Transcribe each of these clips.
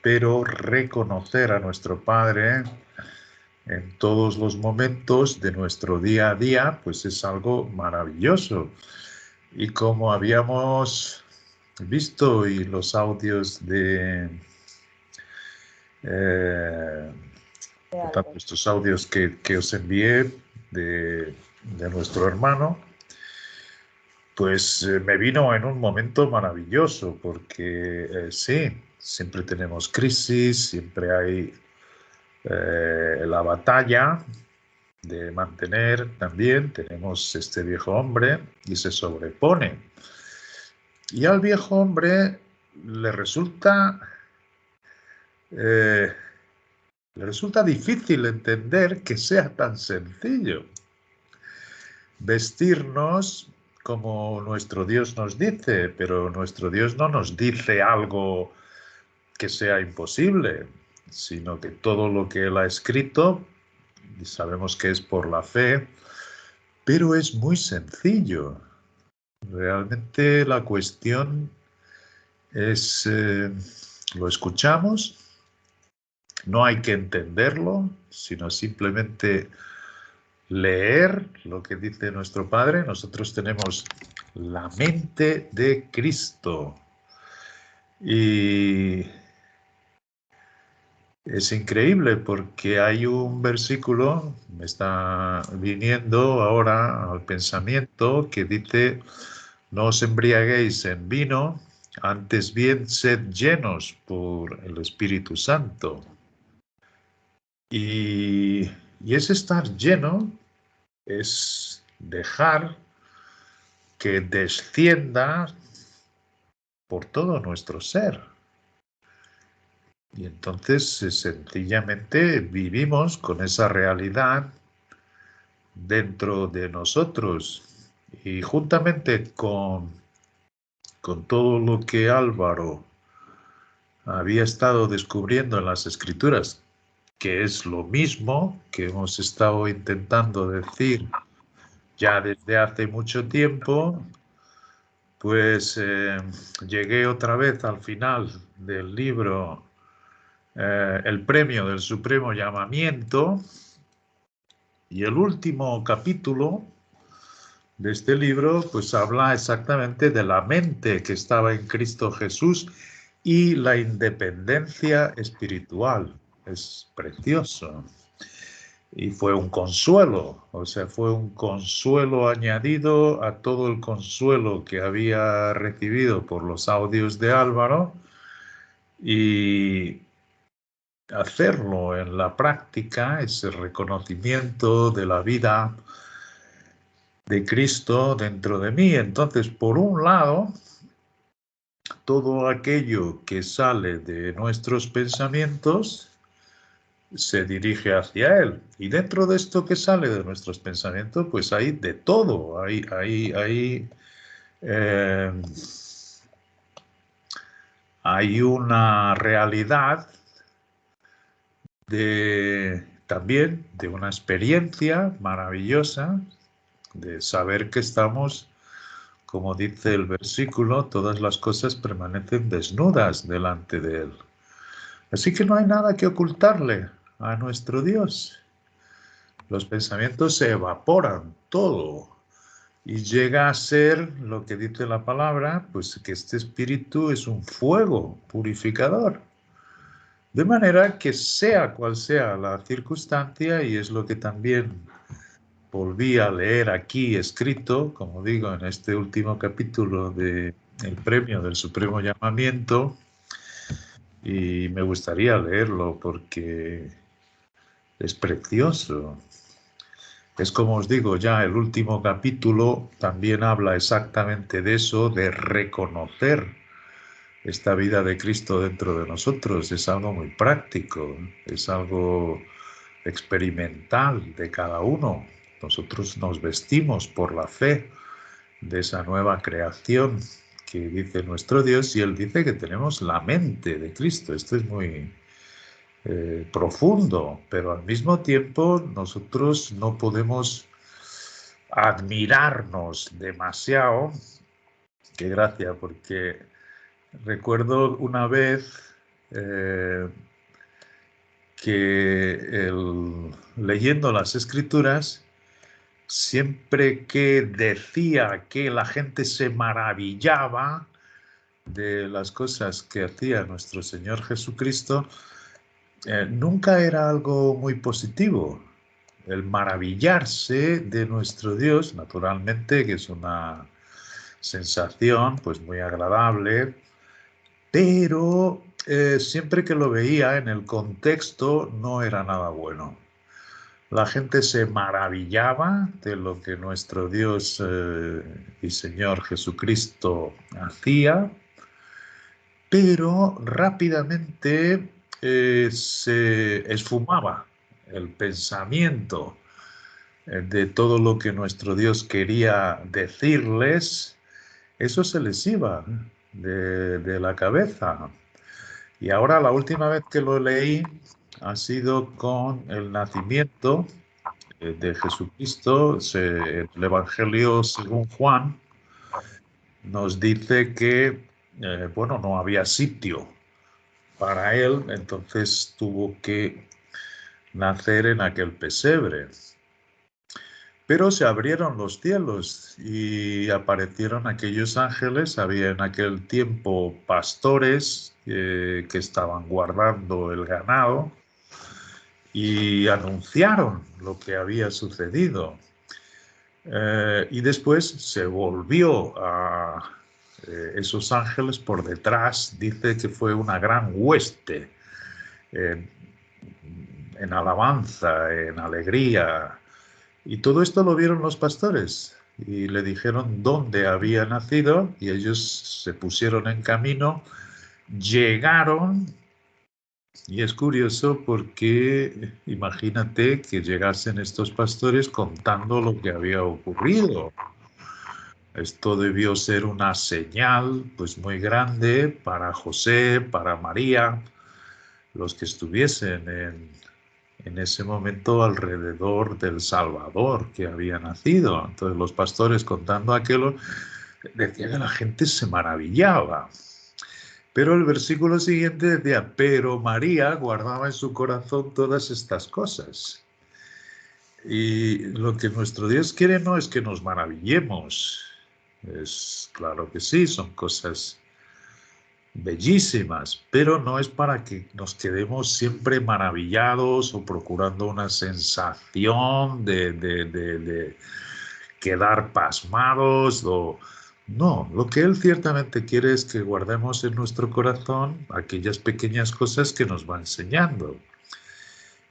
pero reconocer a nuestro Padre en todos los momentos de nuestro día a día, pues es algo maravilloso. Y como habíamos visto y los audios eh, por tanto, estos audios que os envié de nuestro hermano, pues me vino en un momento maravilloso, porque sí, siempre tenemos crisis, siempre hay la batalla de mantener también, tenemos este viejo hombre y se sobrepone. Y al viejo hombre le resulta, le resulta difícil entender que sea tan sencillo vestirnos como nuestro Dios nos dice, pero nuestro Dios no nos dice algo que sea imposible, sino que todo lo que Él ha escrito, y sabemos que es por la fe, pero es muy sencillo. Realmente la cuestión es, lo escuchamos, no hay que entenderlo, sino simplemente leer lo que dice nuestro Padre. Nosotros tenemos la mente de Cristo. Y es increíble porque hay un versículo, me está viniendo ahora al pensamiento, que dice, no os embriaguéis en vino, antes bien sed llenos por el Espíritu Santo. Y ese estar lleno es dejar que descienda por todo nuestro ser. Y entonces sencillamente vivimos con esa realidad dentro de nosotros. Y juntamente con todo lo que Álvaro había estado descubriendo en las Escrituras, que es lo mismo que hemos estado intentando decir ya desde hace mucho tiempo, pues llegué otra vez al final del libro El premio del supremo llamamiento, y el último capítulo de este libro pues habla exactamente de la mente que estaba en Cristo Jesús y la independencia espiritual. Es precioso. Y fue un consuelo, o sea, fue un consuelo añadido a todo el consuelo que había recibido por los audios de Álvaro, y hacerlo en la práctica, ese reconocimiento de la vida de Cristo dentro de mí. Entonces, por un lado, todo aquello que sale de nuestros pensamientos se dirige hacia Él. Y dentro de esto que sale de nuestros pensamientos, pues hay de todo. Eh, hay una realidad también de una experiencia maravillosa de saber que estamos, como dice el versículo, todas las cosas permanecen desnudas delante de Él. Así que no hay nada que ocultarle a nuestro Dios. Los pensamientos se evaporan, todo, y llega a ser lo que dice la palabra, pues que este espíritu es un fuego purificador. De manera que sea cual sea la circunstancia, y es lo que también volví a leer aquí escrito, como digo, en este último capítulo de El premio del supremo llamamiento, y me gustaría leerlo porque es precioso. Es como os digo, ya el último capítulo también habla exactamente de eso, de reconocer esta vida de Cristo dentro de nosotros. Es algo muy práctico, es algo experimental de cada uno. Nosotros nos vestimos por la fe de esa nueva creación que dice nuestro Dios, y Él dice que tenemos la mente de Cristo. Esto es muy profundo, pero al mismo tiempo nosotros no podemos admirarnos demasiado. Qué gracia, porque recuerdo una vez que leyendo las Escrituras, siempre que decía que la gente se maravillaba de las cosas que hacía nuestro Señor Jesucristo, nunca era algo muy positivo. El maravillarse de nuestro Dios, naturalmente, que es una sensación pues muy agradable, pero siempre que lo veía en el contexto no era nada bueno. La gente se maravillaba de lo que nuestro Dios y Señor Jesucristo hacía, pero rápidamente se esfumaba el pensamiento de todo lo que nuestro Dios quería decirles. Eso se les iba de la cabeza. Y ahora la última vez que lo leí ha sido con el nacimiento de Jesucristo. El Evangelio según Juan nos dice que, bueno, no había sitio para él, entonces tuvo que nacer en aquel pesebre. Pero se abrieron los cielos y aparecieron aquellos ángeles. Había en aquel tiempo pastores que estaban guardando el ganado y anunciaron lo que había sucedido. Y después se volvió a esos ángeles por detrás. Dice que fue una gran hueste en alabanza, en alegría. Y todo esto lo vieron los pastores y le dijeron dónde había nacido y ellos se pusieron en camino, llegaron. Y es curioso porque imagínate que llegasen estos pastores contando lo que había ocurrido. Esto debió ser una señal pues muy grande para José, para María, los que estuviesen en ese momento alrededor del Salvador que había nacido. Entonces los pastores contando aquello decía que la gente se maravillaba. Pero el versículo siguiente decía, pero María guardaba en su corazón todas estas cosas. Y lo que nuestro Dios quiere no es que nos maravillemos. Es claro que sí, son cosas bellísimas, pero no es para que nos quedemos siempre maravillados o procurando una sensación de quedar pasmados o... No, lo que Él ciertamente quiere es que guardemos en nuestro corazón aquellas pequeñas cosas que nos va enseñando.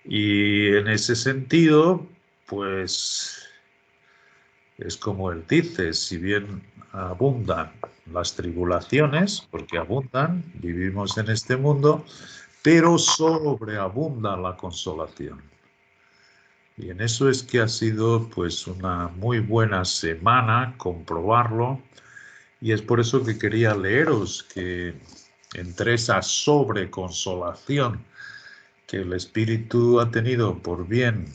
Y en ese sentido, pues es como Él dice, si bien abundan las tribulaciones, porque abundan, vivimos en este mundo, pero sobreabunda la consolación. Y en eso es que ha sido pues una muy buena semana comprobarlo, y es por eso que quería leeros que entre esa sobreconsolación que el Espíritu ha tenido por bien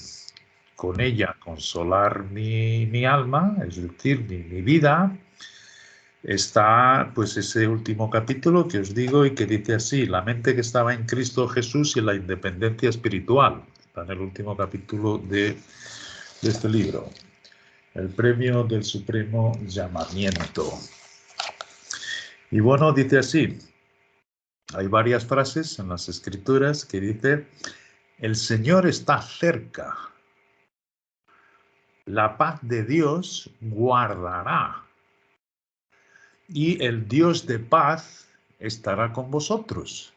con ella consolar mi alma, es decir, mi vida, está pues ese último capítulo que os digo y que dice así, la mente que estaba en Cristo Jesús y la independencia espiritual. Está en el último capítulo de este libro, el premio del supremo llamamiento. Y bueno, dice así, hay varias frases en las Escrituras que dice, el Señor está cerca, la paz de Dios guardará y el Dios de paz estará con vosotros.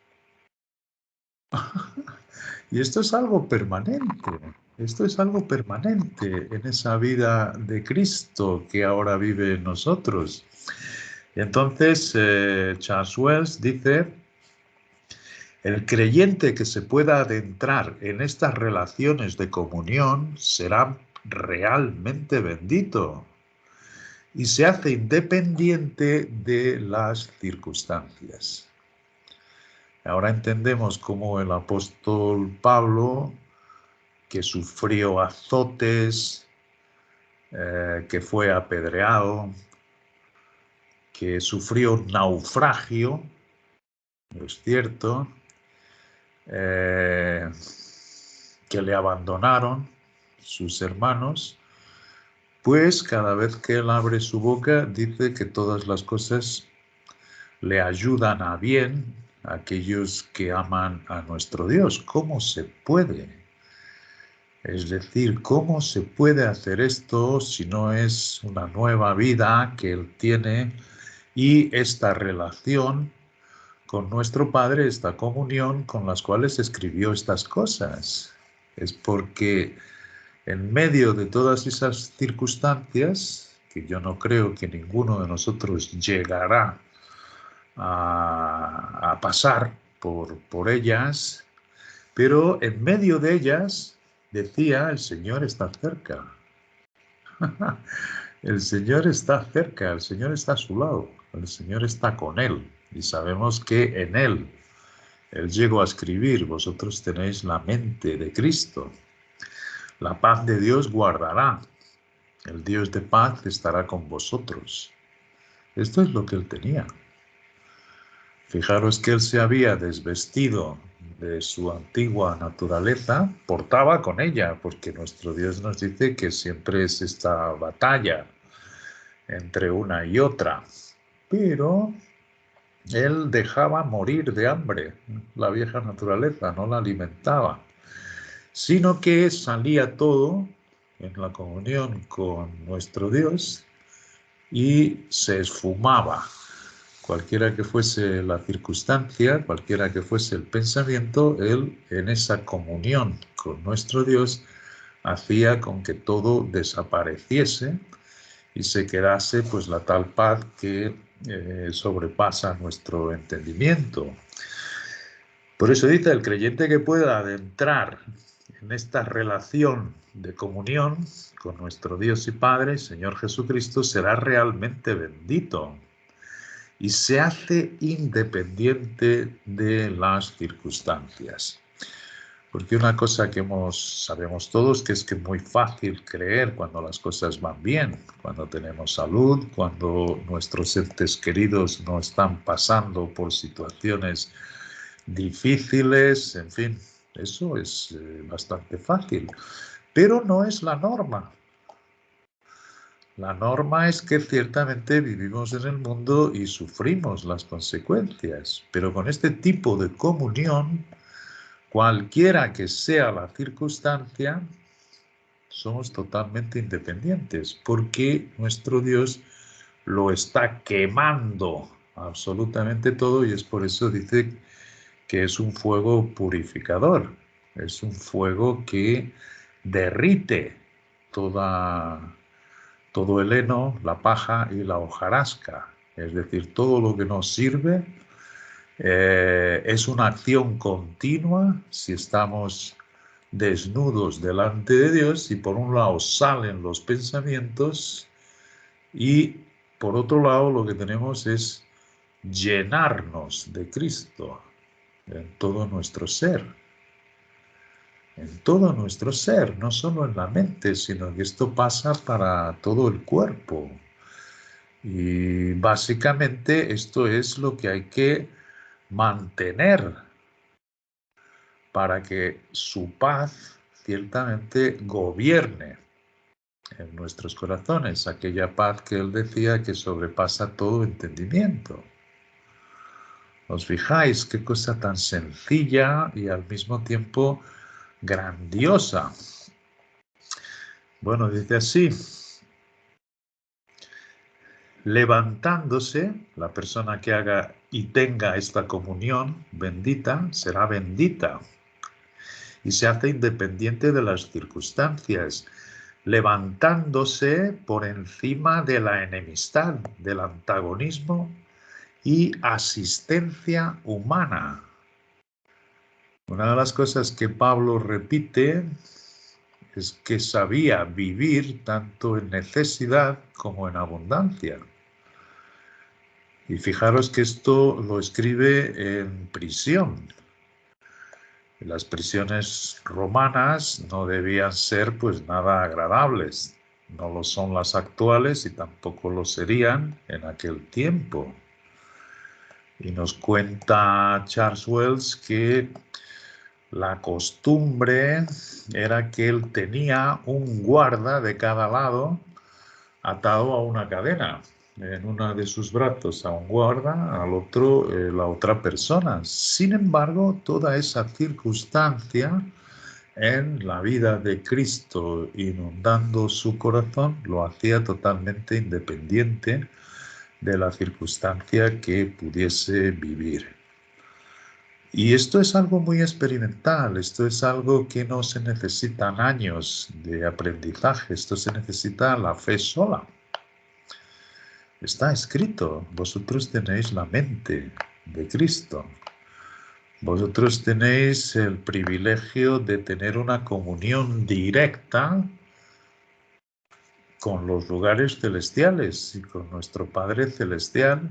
Y esto es algo permanente, esto es algo permanente en esa vida de Cristo que ahora vive en nosotros. Y entonces Charles Wells dice, el creyente que se pueda adentrar en estas relaciones de comunión será realmente bendito y se hace independiente de las circunstancias. Ahora entendemos cómo el apóstol Pablo, que sufrió azotes, que fue apedreado, que sufrió naufragio, ¿no es cierto? que le abandonaron sus hermanos, pues cada vez que él abre su boca dice que todas las cosas le ayudan a bien a aquellos que aman a nuestro Dios. ¿Cómo se puede? Es decir, ¿cómo se puede hacer esto si no es una nueva vida que él tiene y esta relación con nuestro Padre, esta comunión con las cuales escribió estas cosas? Es porque en medio de todas esas circunstancias, que yo no creo que ninguno de nosotros llegará a pasar por ellas, pero en medio de ellas, decía, el Señor está cerca. El Señor está cerca, el Señor está a su lado, el Señor está con él. Y sabemos que en él llegó a escribir, vosotros tenéis la mente de Cristo. La paz de Dios guardará, el Dios de paz estará con vosotros. Esto es lo que él tenía. Fijaros que él se había desvestido de su antigua naturaleza, portaba con ella, porque nuestro Dios nos dice que siempre es esta batalla entre una y otra. Pero él dejaba morir de hambre la vieja naturaleza, no la alimentaba, sino que salía todo en la comunión con nuestro Dios y se esfumaba. Cualquiera que fuese la circunstancia, cualquiera que fuese el pensamiento, él en esa comunión con nuestro Dios hacía con que todo desapareciese y se quedase pues la tal paz que sobrepasa nuestro entendimiento. Por eso dice, el creyente que pueda adentrar en esta relación de comunión con nuestro Dios y Padre, Señor Jesucristo, será realmente bendito y se hace independiente de las circunstancias. Porque una cosa que sabemos todos que es que es muy fácil creer cuando las cosas van bien, cuando tenemos salud, cuando nuestros entes queridos no están pasando por situaciones difíciles, en fin, eso es bastante fácil, pero no es la norma. La norma es que ciertamente vivimos en el mundo y sufrimos las consecuencias, pero con este tipo de comunión, cualquiera que sea la circunstancia, somos totalmente independientes, porque nuestro Dios lo está quemando absolutamente todo y es por eso dice que es un fuego purificador, es un fuego que derrite todo el heno, la paja y la hojarasca, es decir, todo lo que nos sirve. Es una acción continua si estamos desnudos delante de Dios y por un lado salen los pensamientos y por otro lado lo que tenemos es llenarnos de Cristo en todo nuestro ser. En todo nuestro ser, no solo en la mente, sino que esto pasa para todo el cuerpo. Y básicamente esto es lo que hay que mantener para que su paz ciertamente gobierne en nuestros corazones, aquella paz que él decía que sobrepasa todo entendimiento. ¿Os fijáis qué cosa tan sencilla y al mismo tiempo grandiosa? Bueno, dice así, levantándose, la persona que haga y tenga esta comunión bendita, será bendita y se hace independiente de las circunstancias, levantándose por encima de la enemistad, del antagonismo y asistencia humana. Una de las cosas que Pablo repite es que sabía vivir tanto en necesidad como en abundancia. Y fijaros que esto lo escribe en prisión. Las prisiones romanas no debían ser pues nada agradables. No lo son las actuales y tampoco lo serían en aquel tiempo. Y nos cuenta Charles Wells que La costumbre era que él tenía un guarda de cada lado atado a una cadena. En una de sus brazos a un guarda, al otro la otra persona. Sin embargo, toda esa circunstancia en la vida de Cristo inundando su corazón lo hacía totalmente independiente de la circunstancia que pudiese vivir. Y esto es algo muy experimental, esto es algo que no se necesitan años de aprendizaje, esto se necesita la fe sola. Está escrito, vosotros tenéis la mente de Cristo. Vosotros tenéis el privilegio de tener una comunión directa con los lugares celestiales y con nuestro Padre Celestial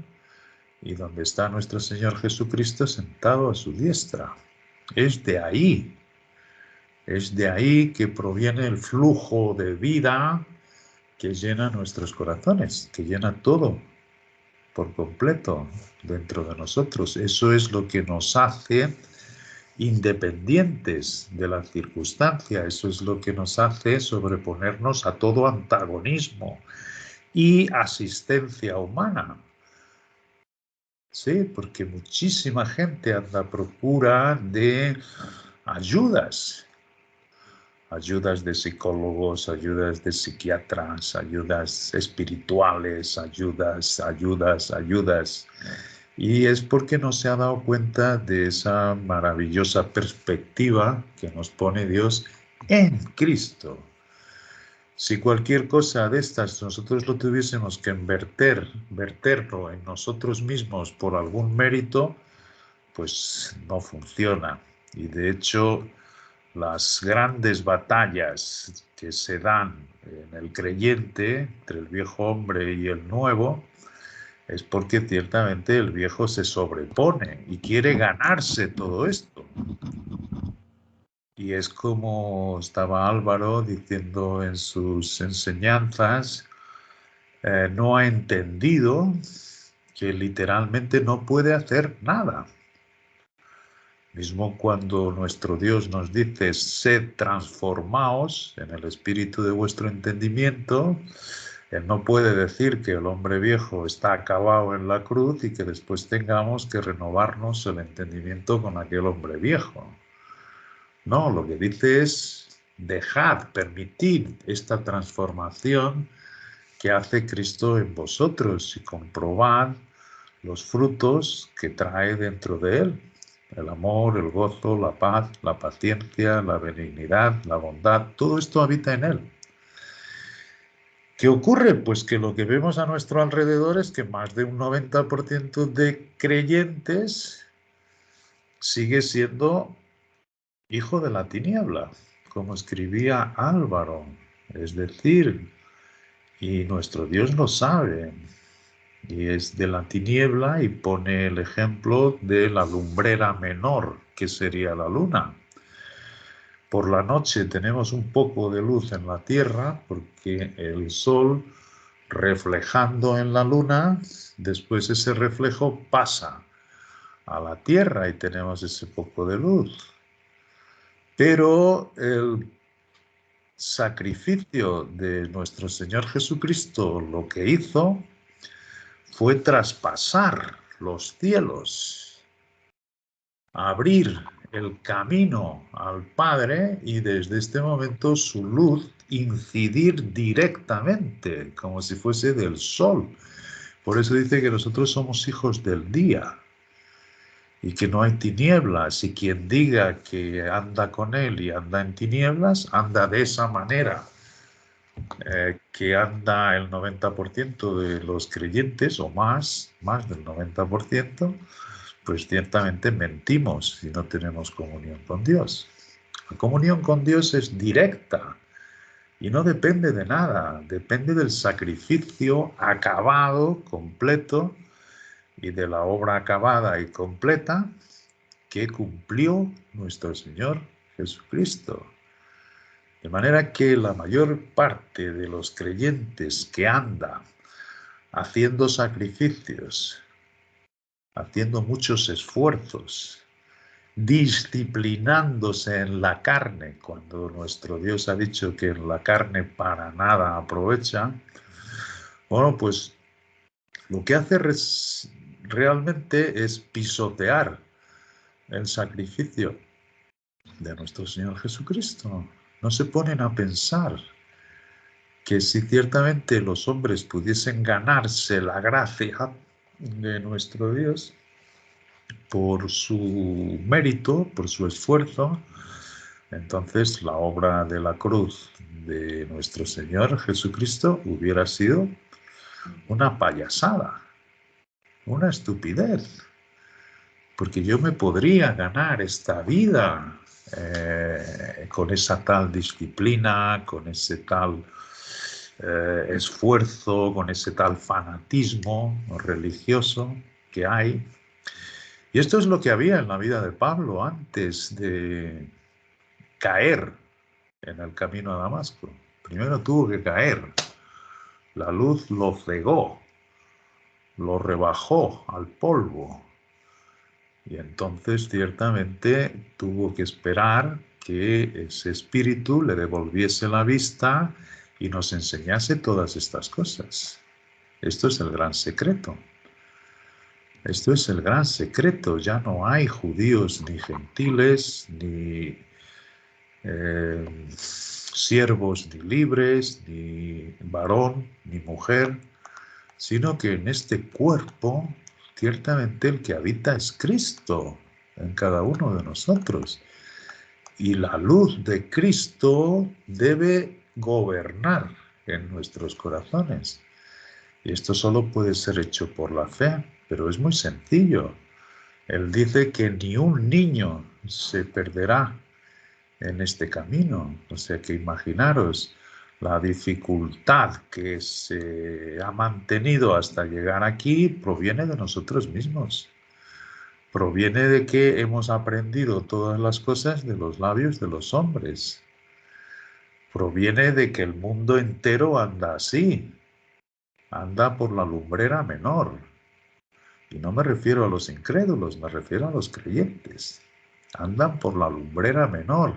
y donde está nuestro Señor Jesucristo sentado a su diestra. Es de ahí que proviene el flujo de vida que llena nuestros corazones, que llena todo por completo dentro de nosotros. Eso es lo que nos hace independientes de la circunstancia, eso es lo que nos hace sobreponernos a todo antagonismo y asistencia humana. Sí, porque muchísima gente anda a procura de ayudas, ayudas de psicólogos, ayudas de psiquiatras, ayudas espirituales, ayudas. Y es porque no se ha dado cuenta de esa maravillosa perspectiva que nos pone Dios en Cristo. Si cualquier cosa de estas nosotros lo tuviésemos que verterlo en nosotros mismos por algún mérito, pues no funciona. Y de hecho, las grandes batallas que se dan en el creyente, entre el viejo hombre y el nuevo, es porque ciertamente el viejo se sobrepone y quiere ganarse todo esto. Y es como estaba Álvaro diciendo en sus enseñanzas, no ha entendido que literalmente no puede hacer nada. Mismo cuando nuestro Dios nos dice, sed transformaos en el espíritu de vuestro entendimiento, Él no puede decir que el hombre viejo está acabado en la cruz y que después tengamos que renovarnos el entendimiento con aquel hombre viejo. No, lo que dice es, dejad, permitid esta transformación que hace Cristo en vosotros y comprobad los frutos que trae dentro de Él. El amor, el gozo, la paz, la paciencia, la benignidad, la bondad, todo esto habita en Él. ¿Qué ocurre? Pues que lo que vemos a nuestro alrededor es que más de un 90% de creyentes sigue siendo hijo de la tiniebla, como escribía Álvaro. Es decir, y nuestro Dios lo sabe, y es de la tiniebla y pone el ejemplo de la lumbrera menor, que sería la luna. Por la noche tenemos un poco de luz en la tierra porque el sol reflejando en la luna, después ese reflejo pasa a la tierra y tenemos ese poco de luz. Pero el sacrificio de nuestro Señor Jesucristo lo que hizo fue traspasar los cielos, abrir el camino al Padre y desde este momento su luz incidir directamente, como si fuese del sol. Por eso dice que nosotros somos hijos del día y que no hay tinieblas, y quien diga que anda con él y anda en tinieblas, anda de esa manera que anda el 90% de los creyentes o más del 90%, pues ciertamente mentimos y no tenemos comunión con Dios. La comunión con Dios es directa y no depende de nada, depende del sacrificio acabado, completo, y de la obra acabada y completa que cumplió nuestro Señor Jesucristo. De manera que la mayor parte de los creyentes que anda haciendo sacrificios, haciendo muchos esfuerzos, disciplinándose en la carne, cuando nuestro Dios ha dicho que en la carne para nada aprovecha, bueno, pues lo que hace realmente es pisotear el sacrificio de nuestro Señor Jesucristo. No se ponen a pensar que si ciertamente los hombres pudiesen ganarse la gracia de nuestro Dios por su mérito, por su esfuerzo, entonces la obra de la cruz de nuestro Señor Jesucristo hubiera sido una payasada, una estupidez, porque yo me podría ganar esta vida con esa tal disciplina, con ese tal esfuerzo, con ese tal fanatismo religioso que hay. Y esto es lo que había en la vida de Pablo antes de caer en el camino a Damasco. Primero tuvo que caer. La luz lo cegó, lo rebajó al polvo. Y entonces ciertamente tuvo que esperar que ese espíritu le devolviese la vista y nos enseñase todas estas cosas. Esto es el gran secreto. Esto es el gran secreto. Ya no hay judíos ni gentiles, ni siervos ni libres, ni varón ni mujer, sino que en este cuerpo, ciertamente el que habita es Cristo en cada uno de nosotros. Y la luz de Cristo debe gobernar en nuestros corazones. Y esto solo puede ser hecho por la fe, pero es muy sencillo. Él dice que ni un niño se perderá en este camino. O sea que imaginaros la dificultad que se ha mantenido hasta llegar aquí proviene de nosotros mismos. Proviene de que hemos aprendido todas las cosas de los labios de los hombres. Proviene de que el mundo entero anda así. Anda por la lumbrera menor. Y no me refiero a los incrédulos, me refiero a los creyentes. Andan por la lumbrera menor.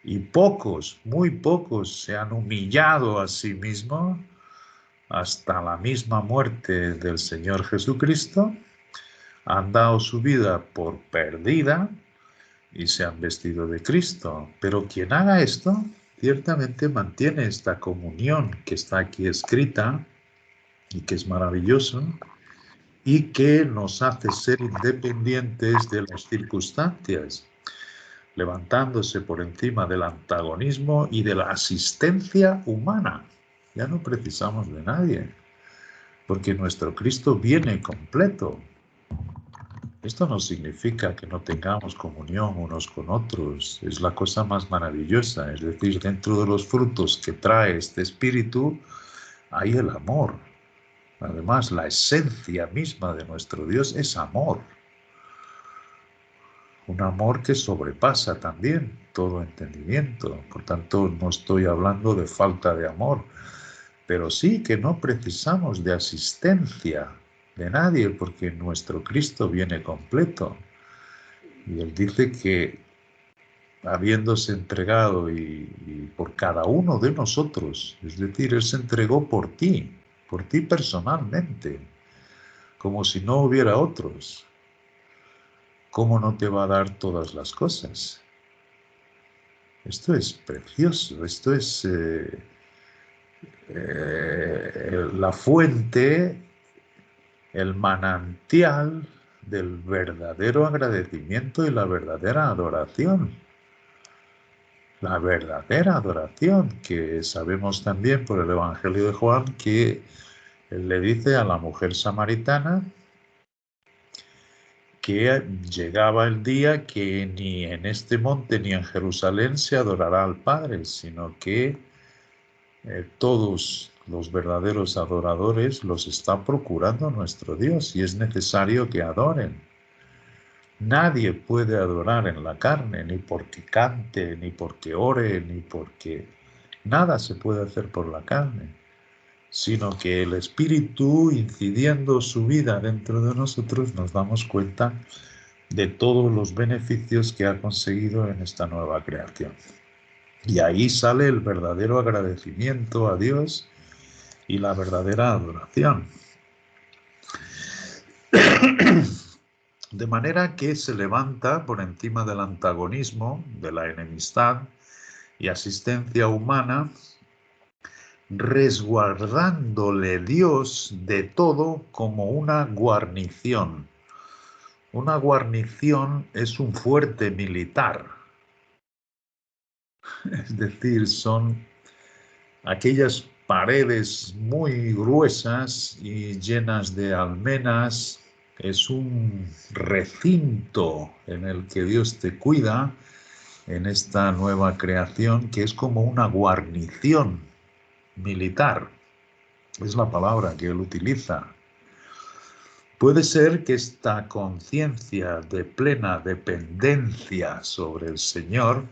Y pocos, muy pocos, se han humillado a sí mismos hasta la misma muerte del Señor Jesucristo, han dado su vida por perdida y se han vestido de Cristo. Pero quien haga esto, ciertamente mantiene esta comunión que está aquí escrita y que es maravilloso y que nos hace ser independientes de las circunstancias, levantándose por encima del antagonismo y de la asistencia humana. Ya no precisamos de nadie, porque nuestro Cristo viene completo. Esto no significa que no tengamos comunión unos con otros, es la cosa más maravillosa, es decir, dentro de los frutos que trae este espíritu hay el amor. Además, la esencia misma de nuestro Dios es amor. Un amor que sobrepasa también todo entendimiento. Por tanto, no estoy hablando de falta de amor, pero sí que no precisamos de asistencia de nadie, porque nuestro Cristo viene completo. Y Él dice que, habiéndose entregado y por cada uno de nosotros, es decir, Él se entregó por ti personalmente, como si no hubiera otros. ¿Cómo no te va a dar todas las cosas? Esto es precioso, esto es la fuente, el manantial del verdadero agradecimiento y la verdadera adoración. La verdadera adoración, que sabemos también por el Evangelio de Juan que él le dice a la mujer samaritana que llegaba el día que ni en este monte ni en Jerusalén se adorará al Padre, sino que todos los verdaderos adoradores los está procurando nuestro Dios y es necesario que adoren. Nadie puede adorar en la carne, ni porque cante, ni porque ore, ni porque nada se puede hacer por la carne, sino que el Espíritu, incidiendo su vida dentro de nosotros, nos damos cuenta de todos los beneficios que ha conseguido en esta nueva creación. Y ahí sale el verdadero agradecimiento a Dios y la verdadera adoración. De manera que se levanta por encima del antagonismo, de la enemistad y asistencia humana, resguardándole Dios de todo como una guarnición. Una guarnición es un fuerte militar, es decir, son aquellas paredes muy gruesas y llenas de almenas. Es un recinto en el que Dios te cuida en esta nueva creación, que es como una guarnición militar. Es la palabra que él utiliza. Puede ser que esta conciencia de plena dependencia sobre el Señor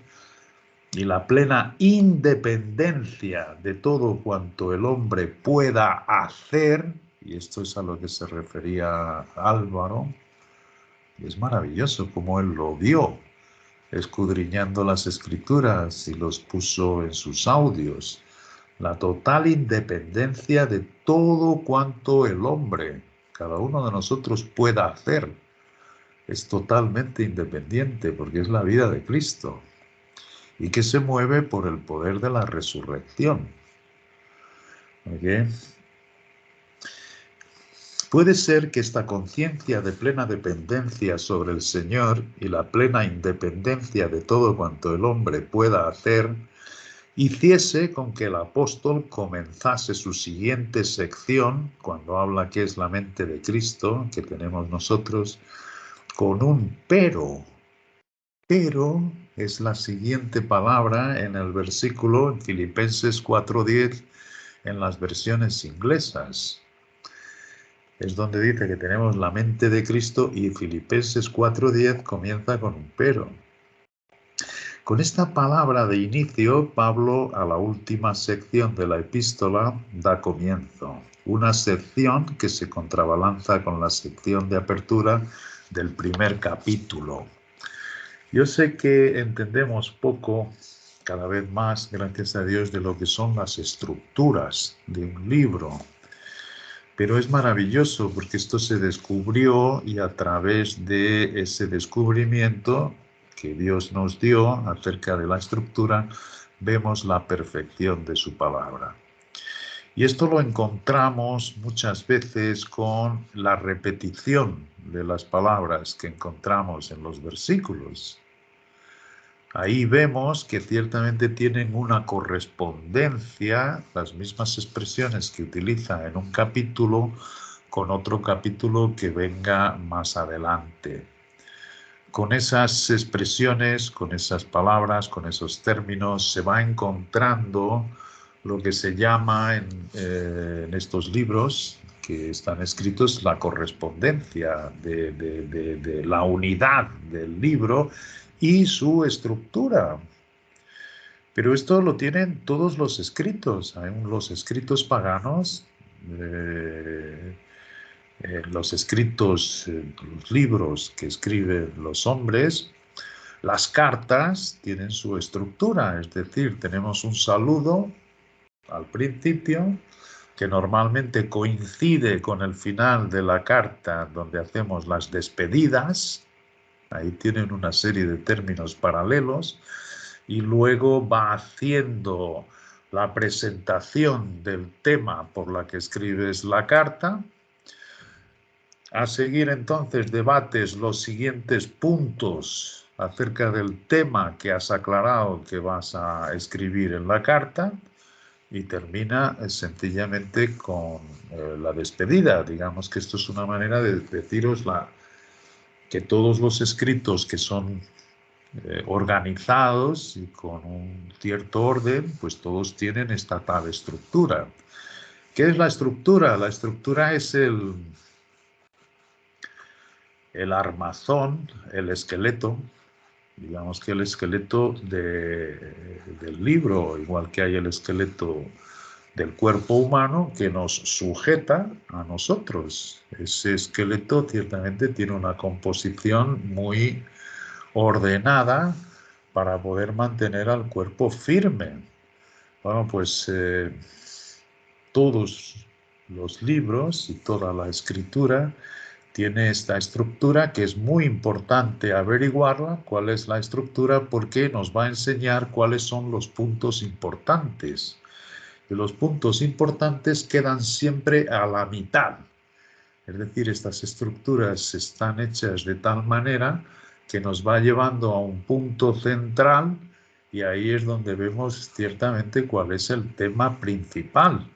y la plena independencia de todo cuanto el hombre pueda hacer, y esto es a lo que se refería Álvaro, y es maravilloso como él lo vio, escudriñando las escrituras y los puso en sus audios, la total independencia de todo cuanto el hombre, cada uno de nosotros, pueda hacer. Es totalmente independiente porque es la vida de Cristo y que se mueve por el poder de la resurrección. ¿Okay? Puede ser que esta conciencia de plena dependencia sobre el Señor y la plena independencia de todo cuanto el hombre pueda hacer hiciese con que el apóstol comenzase su siguiente sección, cuando habla que es la mente de Cristo, que tenemos nosotros, con un pero. Pero es la siguiente palabra en el versículo en Filipenses 4:10 en las versiones inglesas. Es donde dice que tenemos la mente de Cristo y Filipenses 4:10 comienza con un pero. Con esta palabra de inicio, Pablo a la última sección de la epístola da comienzo. Una sección que se contrabalanza con la sección de apertura del primer capítulo. Yo sé que entendemos poco, cada vez más, gracias a Dios, de lo que son las estructuras de un libro. Pero es maravilloso porque esto se descubrió y a través de ese descubrimiento que Dios nos dio acerca de la estructura, vemos la perfección de su palabra. Y esto lo encontramos muchas veces con la repetición de las palabras que encontramos en los versículos. Ahí vemos que ciertamente tienen una correspondencia, las mismas expresiones que utiliza en un capítulo con otro capítulo que venga más adelante. Con esas expresiones, con esas palabras, con esos términos, se va encontrando lo que se llama en estos libros que están escritos la correspondencia de la unidad del libro y su estructura. Pero esto lo tienen todos los escritos, los escritos paganos, los escritos, los libros que escriben los hombres. Las cartas tienen su estructura, es decir, tenemos un saludo al principio que normalmente coincide con el final de la carta donde hacemos las despedidas. Ahí tienen una serie de términos paralelos y luego va haciendo la presentación del tema por la que escribes la carta. A seguir entonces debates los siguientes puntos acerca del tema que has aclarado que vas a escribir en la carta y termina sencillamente con la despedida. Digamos que esto es una manera de deciros que todos los escritos que son organizados y con un cierto orden, pues todos tienen esta tal estructura. ¿Qué es la estructura? La estructura es el armazón, el esqueleto, digamos que el esqueleto del libro, igual que hay el esqueleto del cuerpo humano que nos sujeta a nosotros. Ese esqueleto ciertamente tiene una composición muy ordenada para poder mantener al cuerpo firme. Bueno, pues todos los libros y toda la escritura tiene esta estructura que es muy importante averiguarla, cuál es la estructura, porque nos va a enseñar cuáles son los puntos importantes. Y los puntos importantes quedan siempre a la mitad. Es decir, estas estructuras están hechas de tal manera que nos va llevando a un punto central y ahí es donde vemos ciertamente cuál es el tema principal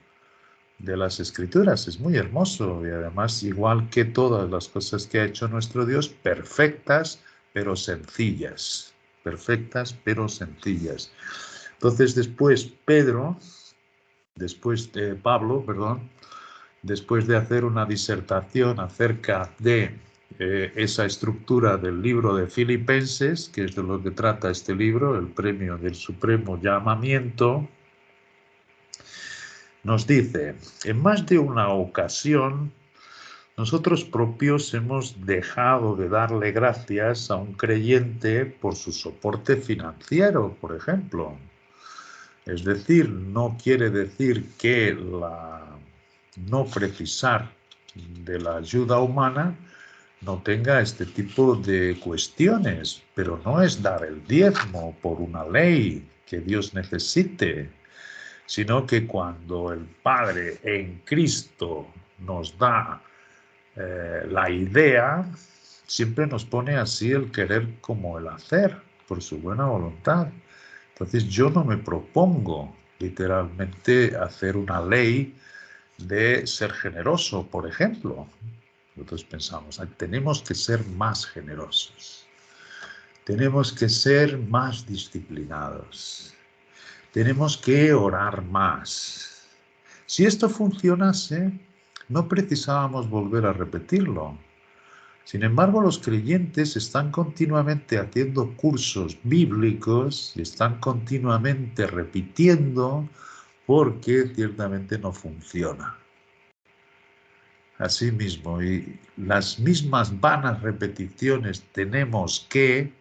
de las escrituras. Es muy hermoso y además, igual que todas las cosas que ha hecho nuestro Dios, perfectas pero sencillas. Perfectas pero sencillas. Entonces después Pablo, después de hacer una disertación acerca de esa estructura del libro de Filipenses, que es de lo que trata este libro, el premio del supremo llamamiento, nos dice: en más de una ocasión, nosotros propios hemos dejado de darle gracias a un creyente por su soporte financiero, por ejemplo. Es decir, no quiere decir que no precisar de la ayuda humana no tenga este tipo de cuestiones, pero no es dar el diezmo por una ley que Dios necesite, sino que cuando el Padre en Cristo nos da la idea, siempre nos pone así el querer como el hacer, por su buena voluntad. Entonces yo no me propongo literalmente hacer una ley de ser generoso, por ejemplo. Nosotros pensamos, tenemos que ser más generosos, tenemos que ser más disciplinados, tenemos que orar más. Si esto funcionase, no precisábamos volver a repetirlo. Sin embargo, los creyentes están continuamente haciendo cursos bíblicos y están continuamente repitiendo porque ciertamente no funciona. Asimismo, y las mismas vanas repeticiones tenemos que,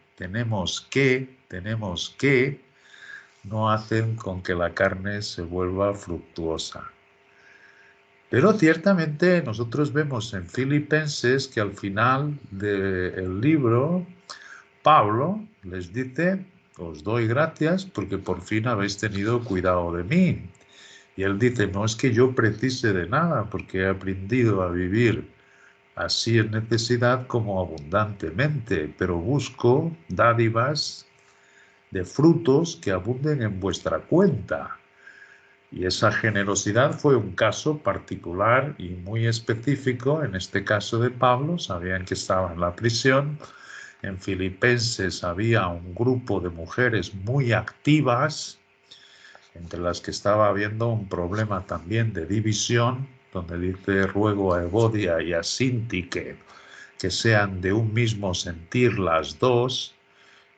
no hacen con que la carne se vuelva fructuosa. Pero ciertamente nosotros vemos en Filipenses que al final del libro, Pablo les dice: os doy gracias porque por fin habéis tenido cuidado de mí. Y él dice: no es que yo precise de nada, porque he aprendido a vivir así en necesidad como abundantemente, pero busco dádivas de frutos que abunden en vuestra cuenta. Y esa generosidad fue un caso particular y muy específico. En este caso de Pablo, sabían que estaba en la prisión. En Filipenses había un grupo de mujeres muy activas, entre las que estaba habiendo un problema también de división, donde dice: ruego a Evodia y a Síntique que sean de un mismo sentir las dos.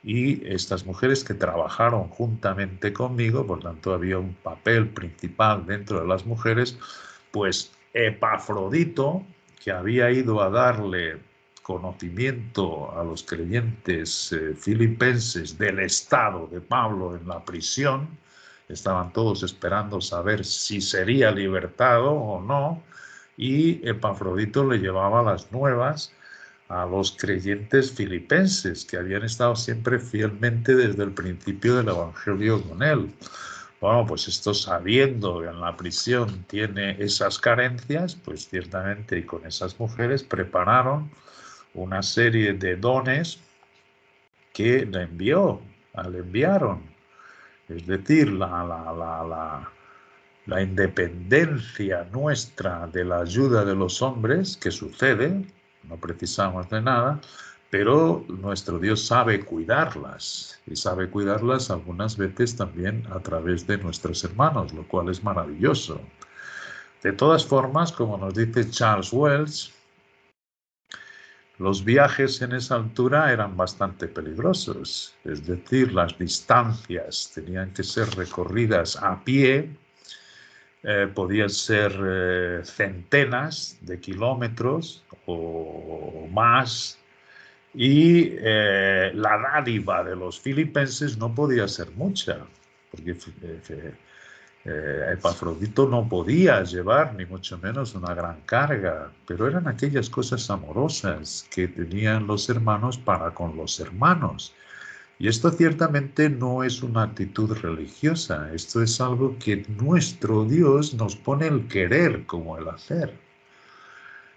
Y estas mujeres que trabajaron juntamente conmigo, por tanto había un papel principal dentro de las mujeres, pues Epafrodito, que había ido a darle conocimiento a los creyentes filipenses del estado de Pablo en la prisión, estaban todos esperando saber si sería libertado o no, y Epafrodito le llevaba las nuevas a los creyentes filipenses que habían estado siempre fielmente desde el principio del Evangelio con él. Bueno, pues esto, sabiendo que en la prisión tiene esas carencias, pues ciertamente, y con esas mujeres prepararon una serie de dones que le enviaron. Es decir, la independencia nuestra de la ayuda de los hombres, que sucede, no precisamos de nada, pero nuestro Dios sabe cuidarlas, y sabe cuidarlas algunas veces también a través de nuestros hermanos, lo cual es maravilloso. De todas formas, como nos dice Charles Wells, los viajes en esa altura eran bastante peligrosos, es decir, las distancias tenían que ser recorridas a pie, podían ser centenas de kilómetros o más, y la dádiva de los filipenses no podía ser mucha, porque Epafrodito no podía llevar ni mucho menos una gran carga, pero eran aquellas cosas amorosas que tenían los hermanos para con los hermanos. Y esto ciertamente no es una actitud religiosa, esto es algo que nuestro Dios nos pone el querer como el hacer.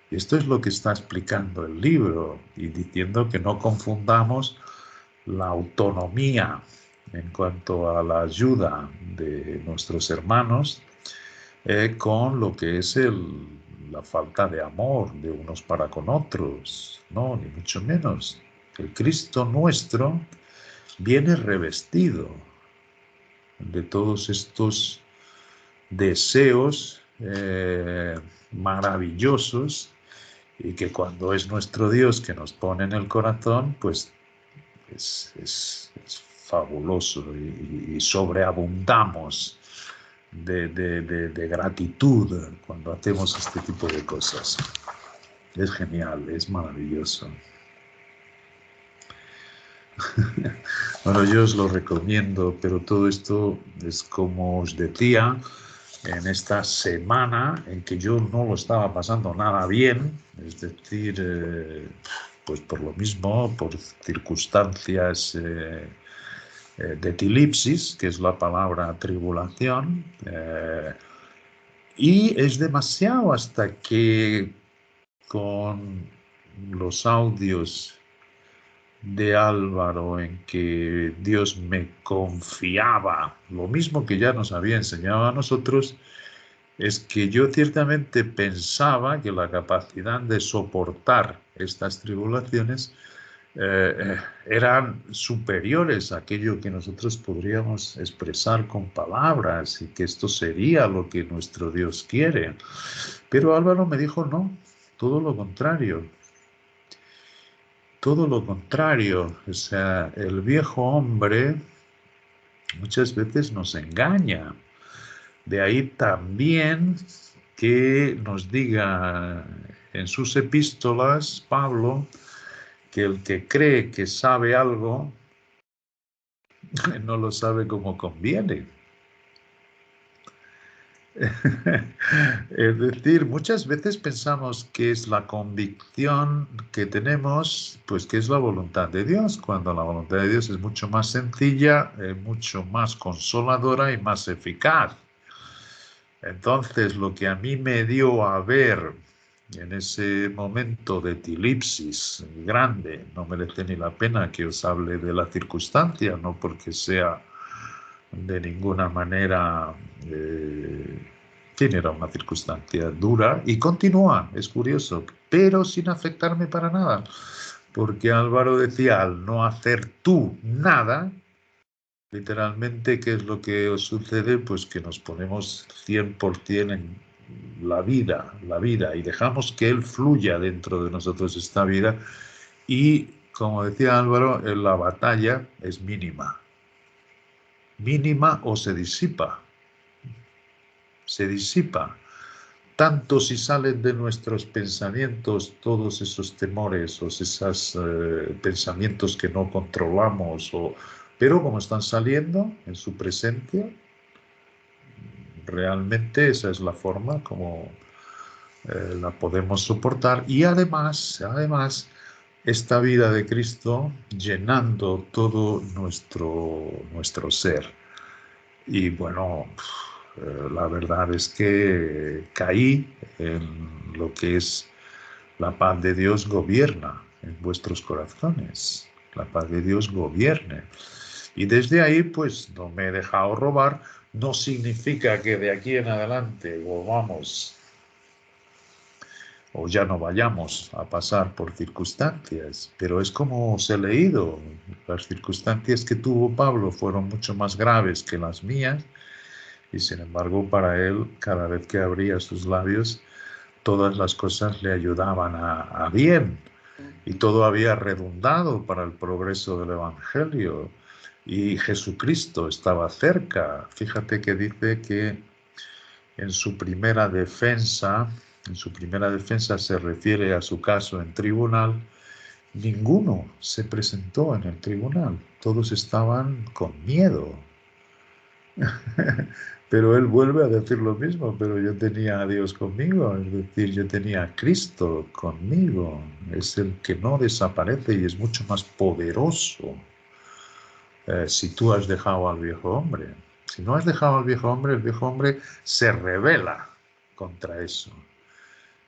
Y esto es lo que está explicando el libro y diciendo que no confundamos la autonomía en cuanto a la ayuda de nuestros hermanos con lo que es la falta de amor de unos para con otros. No, ni mucho menos. El Cristo nuestro viene revestido de todos estos deseos maravillosos, y que cuando es nuestro Dios que nos pone en el corazón, pues es fabuloso, y sobreabundamos de gratitud cuando hacemos este tipo de cosas. Es genial, es maravilloso. Bueno, yo os lo recomiendo, pero todo esto es como os decía, en esta semana en que yo no lo estaba pasando nada bien, es decir, pues por lo mismo, por circunstancias de tilipsis, que es la palabra tribulación, y es demasiado hasta que con los audios de Álvaro, en que Dios me confiaba lo mismo que ya nos había enseñado a nosotros, es que yo ciertamente pensaba que la capacidad de soportar estas tribulaciones eran superiores a aquello que nosotros podríamos expresar con palabras, y que esto sería lo que nuestro Dios quiere. Pero Álvaro me dijo, no, todo lo contrario. Todo lo contrario. O sea, el viejo hombre muchas veces nos engaña. De ahí también que nos diga en sus epístolas Pablo que el que cree que sabe algo no lo sabe como conviene. Es decir, muchas veces pensamos que es la convicción que tenemos, pues que es la voluntad de Dios, cuando la voluntad de Dios es mucho más sencilla, mucho más consoladora y más eficaz. Entonces, lo que a mí me dio a ver en ese momento de tilipsis grande, no merece ni la pena que os hable de la circunstancia, no porque sea de ninguna manera, era una circunstancia dura y continúa, es curioso, pero sin afectarme para nada, porque Álvaro decía, al no hacer tú nada, literalmente, ¿qué es lo que os sucede? Pues que nos ponemos 100% en la vida, y dejamos que Él fluya dentro de nosotros esta vida, y como decía Álvaro, la batalla es mínima o se disipa, tanto si salen de nuestros pensamientos todos esos temores o esos pensamientos que no controlamos, pero como están saliendo en su presencia, realmente esa es la forma como la podemos soportar, y además esta vida de Cristo llenando todo nuestro ser. Y bueno, la verdad es que caí en lo que es la paz de Dios gobierna en vuestros corazones. La paz de Dios gobierne. Y desde ahí, pues no me he dejado robar. No significa que de aquí en adelante volvamos o ya no vayamos a pasar por circunstancias, pero es como os he leído. Las circunstancias que tuvo Pablo fueron mucho más graves que las mías, y sin embargo para él, cada vez que abría sus labios, todas las cosas le ayudaban a bien, y todo había redundado para el progreso del Evangelio, y Jesucristo estaba cerca. Fíjate que dice que en su primera defensa, se refiere a su caso en tribunal. Ninguno se presentó en el tribunal, todos estaban con miedo. Pero él vuelve a decir lo mismo, pero yo tenía a Dios conmigo, es decir, yo tenía a Cristo conmigo, es el que no desaparece y es mucho más poderoso si tú has dejado al viejo hombre. Si no has dejado al viejo hombre, el viejo hombre se rebela contra eso.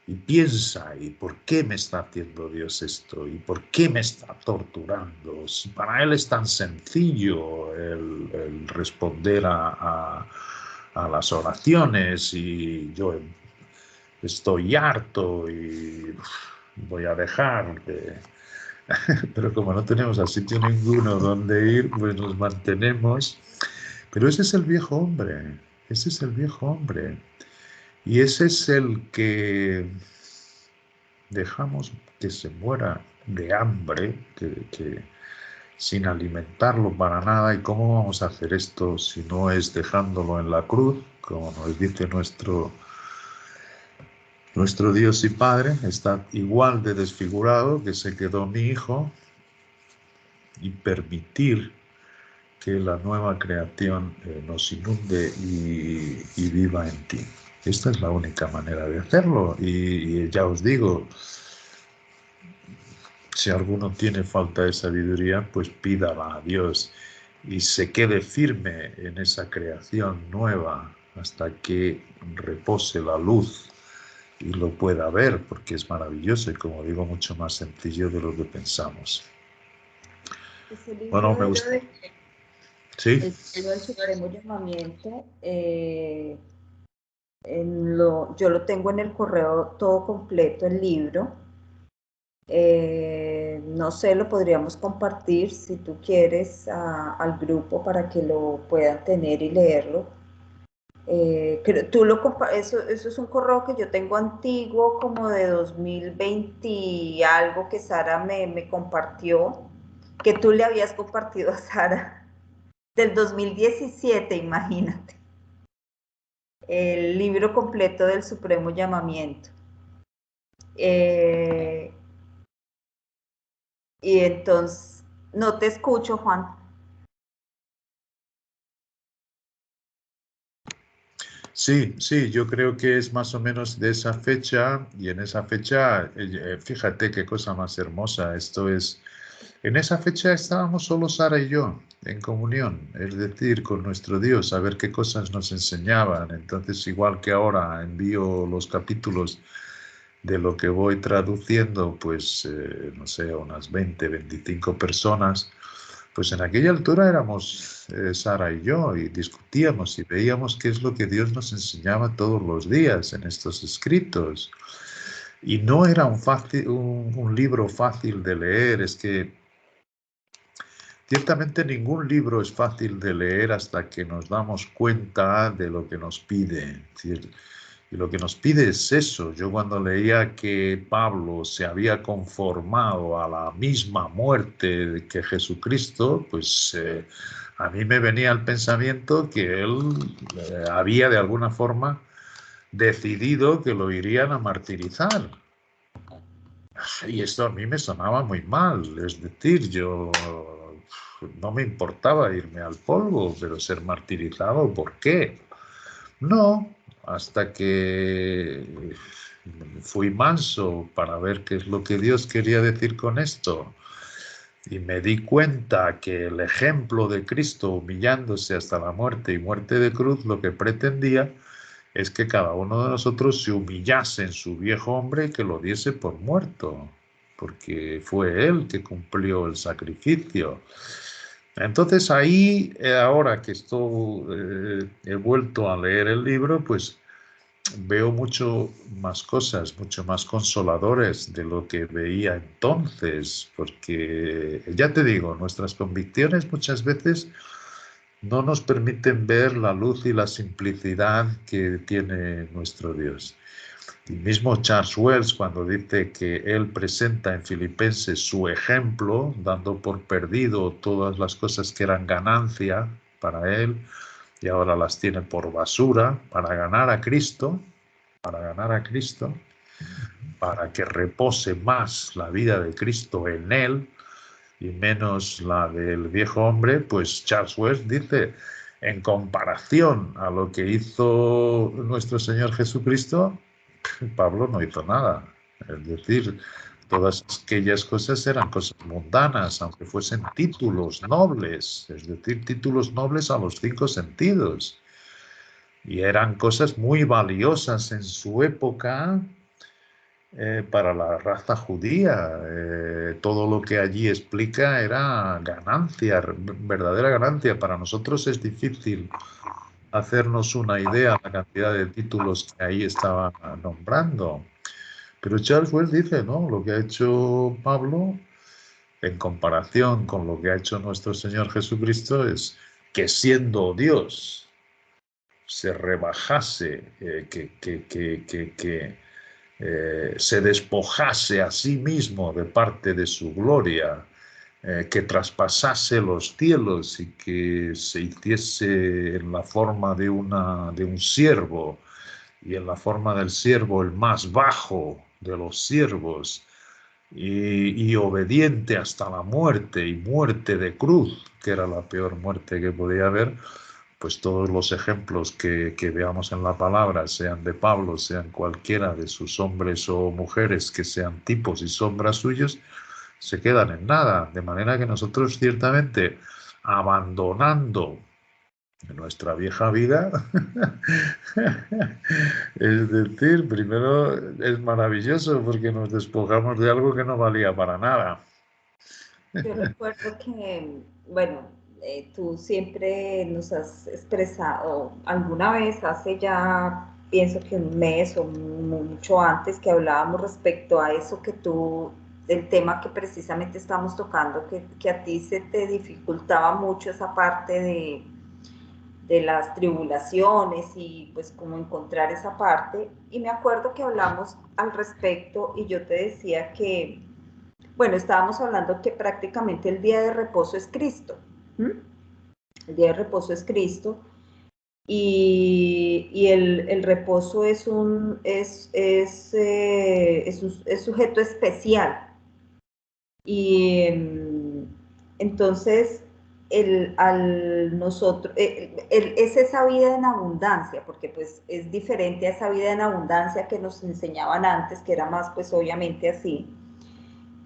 Y piensa, ¿y por qué me está haciendo Dios esto? ¿Y por qué me está torturando? Si para él es tan sencillo el responder a las oraciones y yo estoy harto y voy a dejar de... Pero como no tenemos a sitio ninguno donde ir, pues nos mantenemos. Pero ese es el viejo hombre, ese es el viejo hombre. Y ese es el que dejamos que se muera de hambre, que sin alimentarlo para nada. ¿Y cómo vamos a hacer esto si no es dejándolo en la cruz? Como nos dice nuestro Dios y Padre, está igual de desfigurado que se quedó mi hijo, y permitir que la nueva creación nos inunde y viva en ti. Esta es la única manera de hacerlo. Y ya os digo, si alguno tiene falta de sabiduría, pues pídala a Dios y se quede firme en esa creación nueva hasta que repose la luz y lo pueda ver, porque es maravilloso y, como digo, mucho más sencillo de lo que pensamos. Ese libro Bueno, me gusta. ¿Sí? El libro del Supremo Llamamiento, yo lo tengo en el correo todo completo, el libro. No sé, lo podríamos compartir si tú quieres al grupo para que lo puedan tener y leerlo. Eso es un correo que yo tengo antiguo, como de 2020 y algo, que Sara me compartió, que tú le habías compartido a Sara, del 2017, imagínate. El libro completo del Supremo Llamamiento. Y entonces, no te escucho, Juan. Sí, sí, yo creo que es más o menos de esa fecha, y en esa fecha, fíjate qué cosa más hermosa, en esa fecha estábamos solo Sara y yo en comunión, es decir, con nuestro Dios, a ver qué cosas nos enseñaban. Entonces, igual que ahora envío los capítulos de lo que voy traduciendo, pues, no sé, unas 20, 25 personas, pues en aquella altura éramos Sara y yo, y discutíamos y veíamos qué es lo que Dios nos enseñaba todos los días en estos escritos. Y no era un libro fácil de leer, es que ciertamente ningún libro es fácil de leer hasta que nos damos cuenta de lo que nos pide. Es decir, y lo que nos pide es eso. Yo, cuando leía que Pablo se había conformado a la misma muerte que Jesucristo, pues a mí me venía el pensamiento que él había de alguna forma decidido que lo irían a martirizar. Y esto a mí me sonaba muy mal. Es decir, yo no me importaba irme al polvo, pero ser martirizado, ¿por qué? No, hasta que fui manso para ver qué es lo que Dios quería decir con esto. Y me di cuenta que el ejemplo de Cristo humillándose hasta la muerte y muerte de cruz, lo que pretendía es que cada uno de nosotros se humillase en su viejo hombre y que lo diese por muerto, porque fue él que cumplió el sacrificio. Entonces ahí, ahora que he vuelto a leer el libro, pues veo mucho más cosas, mucho más consoladores de lo que veía entonces, porque ya te digo, nuestras convicciones muchas veces no nos permiten ver la luz y la simplicidad que tiene nuestro Dios. El mismo Charles Wells, cuando dice que él presenta en Filipenses su ejemplo, dando por perdido todas las cosas que eran ganancia para él, y ahora las tiene por basura para ganar a Cristo, para que repose más la vida de Cristo en él y menos la del viejo hombre, pues Charles West dice, en comparación a lo que hizo nuestro Señor Jesucristo, Pablo no hizo nada. Es decir, todas aquellas cosas eran cosas mundanas, aunque fuesen títulos nobles, es decir, títulos nobles a los 5 sentidos. Y eran cosas muy valiosas en su época para la raza judía. Todo lo que allí explica era ganancia, verdadera ganancia. Para nosotros es difícil hacernos una idea de la cantidad de títulos que ahí estaba nombrando. Pero Charles Wells dice, ¿no? Lo que ha hecho Pablo, en comparación con lo que ha hecho nuestro Señor Jesucristo, es que siendo Dios se rebajase, se despojase a sí mismo de parte de su gloria, que traspasase los cielos y que se hiciese en la forma de un siervo, y en la forma del siervo el más bajo de los siervos, y obediente hasta la muerte, y muerte de cruz, que era la peor muerte que podía haber. Pues todos los ejemplos que veamos en la palabra, sean de Pablo, sean cualquiera de sus hombres o mujeres que sean tipos y sombras suyos, se quedan en nada. De manera que nosotros ciertamente, abandonando nuestra vieja vida, es decir, primero es maravilloso porque nos despojamos de algo que no valía para nada. Yo recuerdo que, bueno, tú siempre nos has expresado alguna vez, hace ya, pienso que un mes o mucho antes, que hablábamos respecto a eso que tú, el tema que precisamente estamos tocando, que a ti se te dificultaba mucho esa parte de las tribulaciones y pues como encontrar esa parte. Y me acuerdo que hablamos al respecto y yo te decía que, bueno, estábamos hablando que prácticamente el día de reposo es Cristo. El día de reposo es Cristo y el reposo es un sujeto especial. Y entonces es esa vida en abundancia, porque pues es diferente a esa vida en abundancia que nos enseñaban antes, que era más pues obviamente así.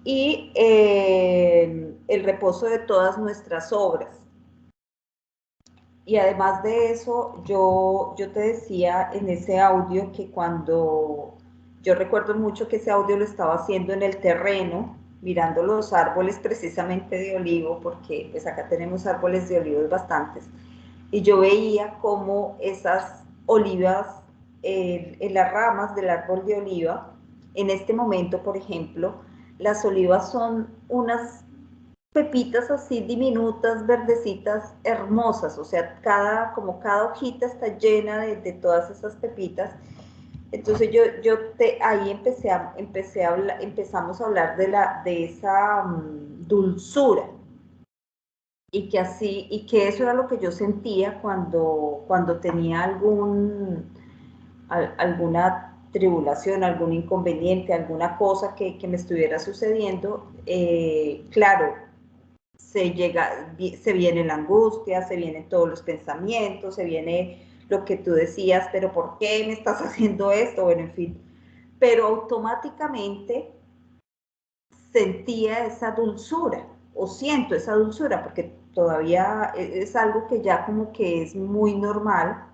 Y el reposo de todas nuestras obras. Y además de eso, yo te decía en ese audio que cuando, yo recuerdo mucho que ese audio lo estaba haciendo en el terreno, mirando los árboles precisamente de olivo, porque pues acá tenemos árboles de olivos bastantes, y yo veía cómo esas olivas, en las ramas del árbol de oliva, en este momento, por ejemplo, las olivas son unas pepitas así diminutas, verdecitas, hermosas, o sea, como cada hojita está llena de todas esas pepitas. Entonces ahí empezamos a hablar de esa dulzura, y que eso era lo que yo sentía cuando tenía alguna tribulación, algún inconveniente, alguna cosa que me estuviera sucediendo. Claro, se viene la angustia, se vienen todos los pensamientos, se viene lo que tú decías, pero ¿por qué me estás haciendo esto? Bueno, en fin, pero automáticamente sentía esa dulzura, o siento esa dulzura, porque todavía es algo que ya como que es muy normal,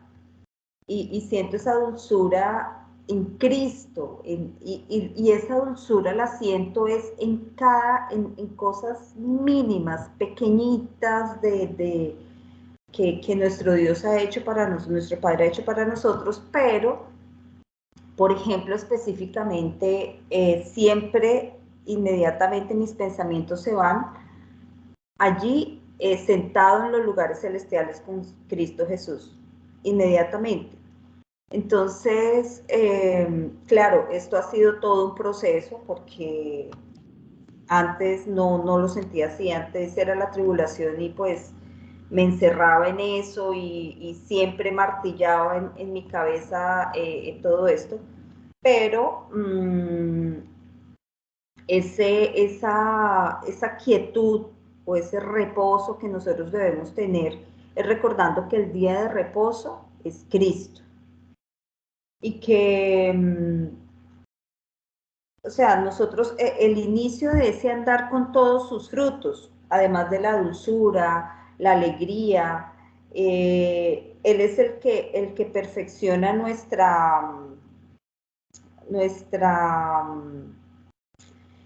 y siento esa dulzura en Cristo, y esa dulzura la siento es en cosas mínimas, pequeñitas, que nuestro Dios ha hecho para nosotros, nuestro Padre ha hecho para nosotros, pero, por ejemplo, específicamente, siempre, inmediatamente mis pensamientos se van allí, sentado en los lugares celestiales con Cristo Jesús, inmediatamente. Entonces, claro, esto ha sido todo un proceso, porque antes no lo sentía así, antes era la tribulación y pues me encerraba en eso y siempre martillaba en mi cabeza todo esto, pero esa quietud o ese reposo que nosotros debemos tener es recordando que el día de reposo es Cristo y que o sea, nosotros, el inicio de ese andar con todos sus frutos, además de la dulzura, la alegría, Él es el que perfecciona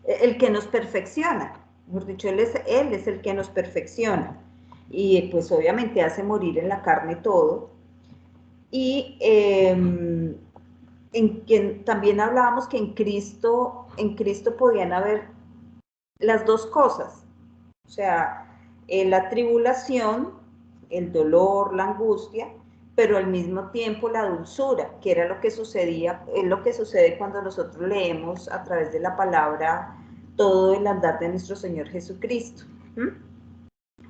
el que nos perfecciona, mejor dicho, él es el que nos perfecciona. Y pues obviamente hace morir en la carne todo. Y también hablábamos que en Cristo podían haber las dos cosas, o sea, la tribulación, el dolor, la angustia, pero al mismo tiempo la dulzura, que era lo que sucedía, es lo que sucede cuando nosotros leemos a través de la palabra todo el andar de nuestro Señor Jesucristo.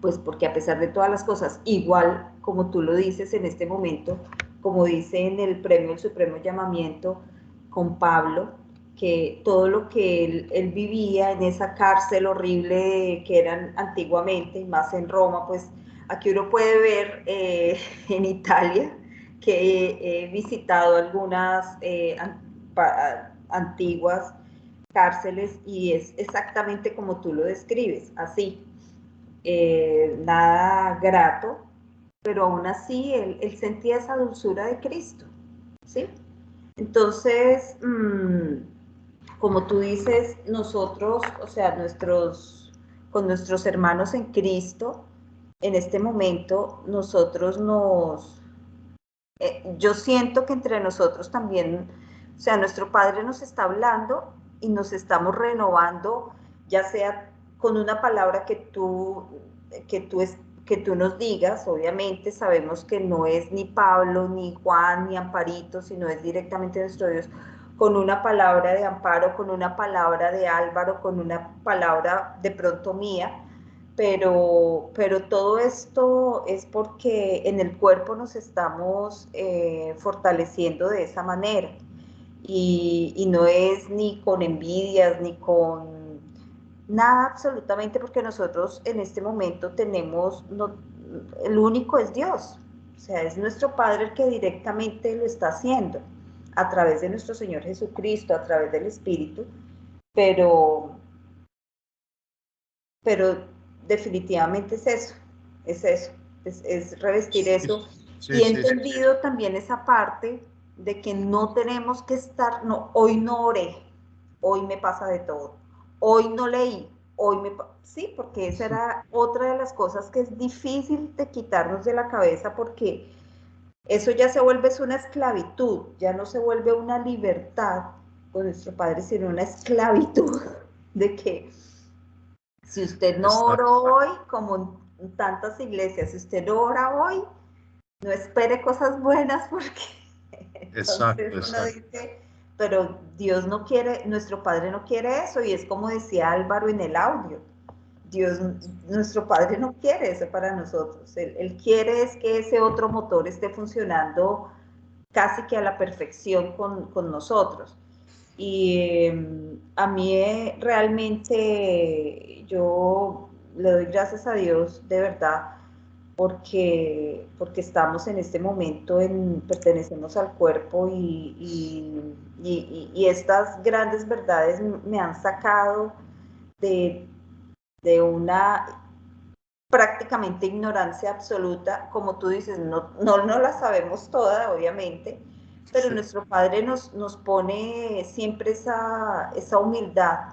Pues porque a pesar de todas las cosas, igual como tú lo dices en este momento, como dice en el premio El Supremo Llamamiento con Pablo, que todo lo que él vivía en esa cárcel horrible que eran antiguamente, y más en Roma, pues aquí uno puede ver en Italia, que he visitado algunas antiguas cárceles y es exactamente como tú lo describes, así. Nada grato, pero aún así él sentía esa dulzura de Cristo, ¿sí? Entonces, como tú dices, nosotros, o sea, con nuestros hermanos en Cristo, en este momento, yo siento que entre nosotros también, o sea, nuestro Padre nos está hablando y nos estamos renovando, ya sea con una palabra que tú, que tú nos digas, obviamente sabemos que no es ni Pablo, ni Juan, ni Amparito, sino es directamente nuestro Dios, con una palabra de amparo, con una palabra de Álvaro, con una palabra de pronto mía, pero todo esto es porque en el cuerpo nos estamos fortaleciendo de esa manera y no es ni con envidias ni con nada absolutamente porque nosotros en este momento tenemos, no, el único es Dios, o sea, es nuestro Padre el que directamente lo está haciendo a través de nuestro Señor Jesucristo, a través del Espíritu, pero pero definitivamente es eso, es revestir Sí, eso. sí, Y he sí, sí. entendido también esa parte de que no tenemos que estar, no, hoy no oré, hoy me pasa de todo, hoy no leí, sí, porque esa era otra de las cosas que es difícil de quitarnos de la cabeza porque eso ya se vuelve es una esclavitud, ya no se vuelve una libertad con nuestro Padre, sino una esclavitud de que si usted no Exacto, oró hoy, como en tantas iglesias, si usted no ora hoy, no espere cosas buenas porque entonces exacto, uno exacto. dice, pero Dios no quiere, nuestro Padre no quiere eso y es como decía Álvaro en el audio. Dios, nuestro Padre no quiere eso para nosotros. Él quiere es que ese otro motor esté funcionando casi que a la perfección con nosotros. Y a mí realmente yo le doy gracias a Dios de verdad porque estamos en este momento, pertenecemos al cuerpo y estas grandes verdades me han sacado de, de una prácticamente ignorancia absoluta, como tú dices, no la sabemos toda, obviamente, pero Sí, nuestro Padre nos pone siempre esa humildad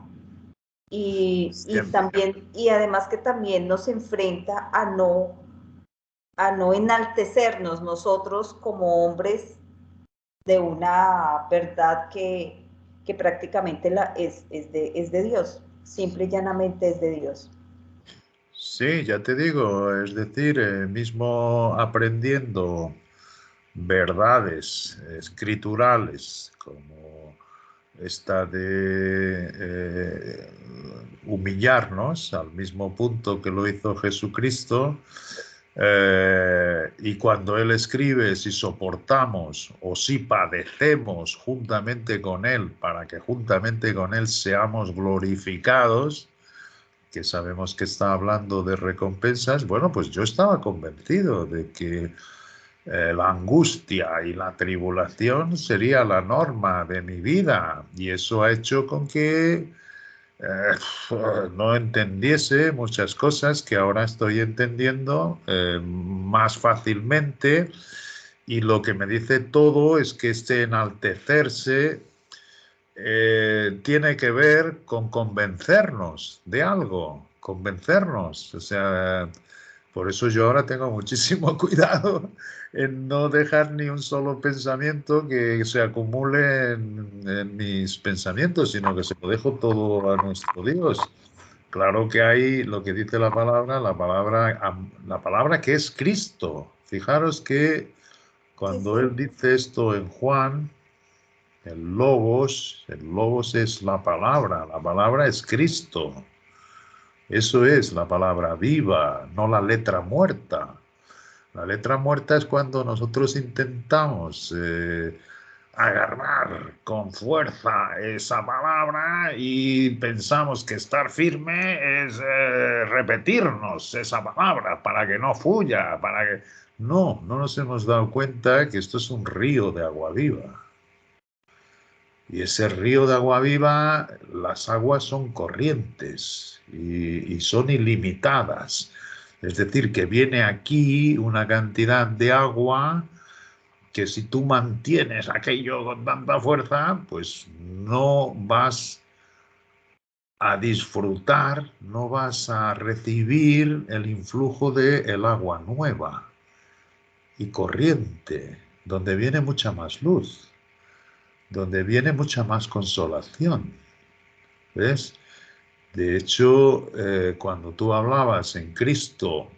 y siempre. también, y además que también nos enfrenta a no enaltecernos nosotros como hombres de una verdad que prácticamente es de Dios, simple y llanamente es de Dios. Sí, ya te digo, es decir, mismo aprendiendo verdades escriturales como esta de humillarnos al mismo punto que lo hizo Jesucristo, Y cuando él escribe, si soportamos o si padecemos juntamente con él, para que juntamente con él seamos glorificados, que sabemos que está hablando de recompensas, bueno, pues yo estaba convencido de que la angustia y la tribulación sería la norma de mi vida, y eso ha hecho con que no entendiese muchas cosas que ahora estoy entendiendo más fácilmente, y lo que me dice todo es que este enaltecerse tiene que ver con convencernos de algo, convencernos. O sea, por eso yo ahora tengo muchísimo cuidado en no dejar ni un solo pensamiento que se acumule en mis pensamientos, sino que se lo dejo todo a nuestro Dios. Claro que hay lo que dice la palabra que es Cristo. Fijaros que Sí, cuando sí. él dice esto en Juan, el logos es la palabra es Cristo. Eso es la palabra viva, no la letra muerta. La letra muerta es cuando nosotros intentamos agarrar con fuerza esa palabra y pensamos que estar firme es repetirnos esa palabra para que no fluya, para que... No, no nos hemos dado cuenta que esto es un río de agua viva. Y ese río de agua viva, las aguas son corrientes y son ilimitadas. Es decir, que viene aquí una cantidad de agua que si tú mantienes aquello con tanta fuerza, pues no vas a disfrutar, no vas a recibir el influjo del agua nueva y corriente, donde viene mucha más luz, donde viene mucha más consolación. ¿Ves? De hecho, cuando tú hablabas en Cristo,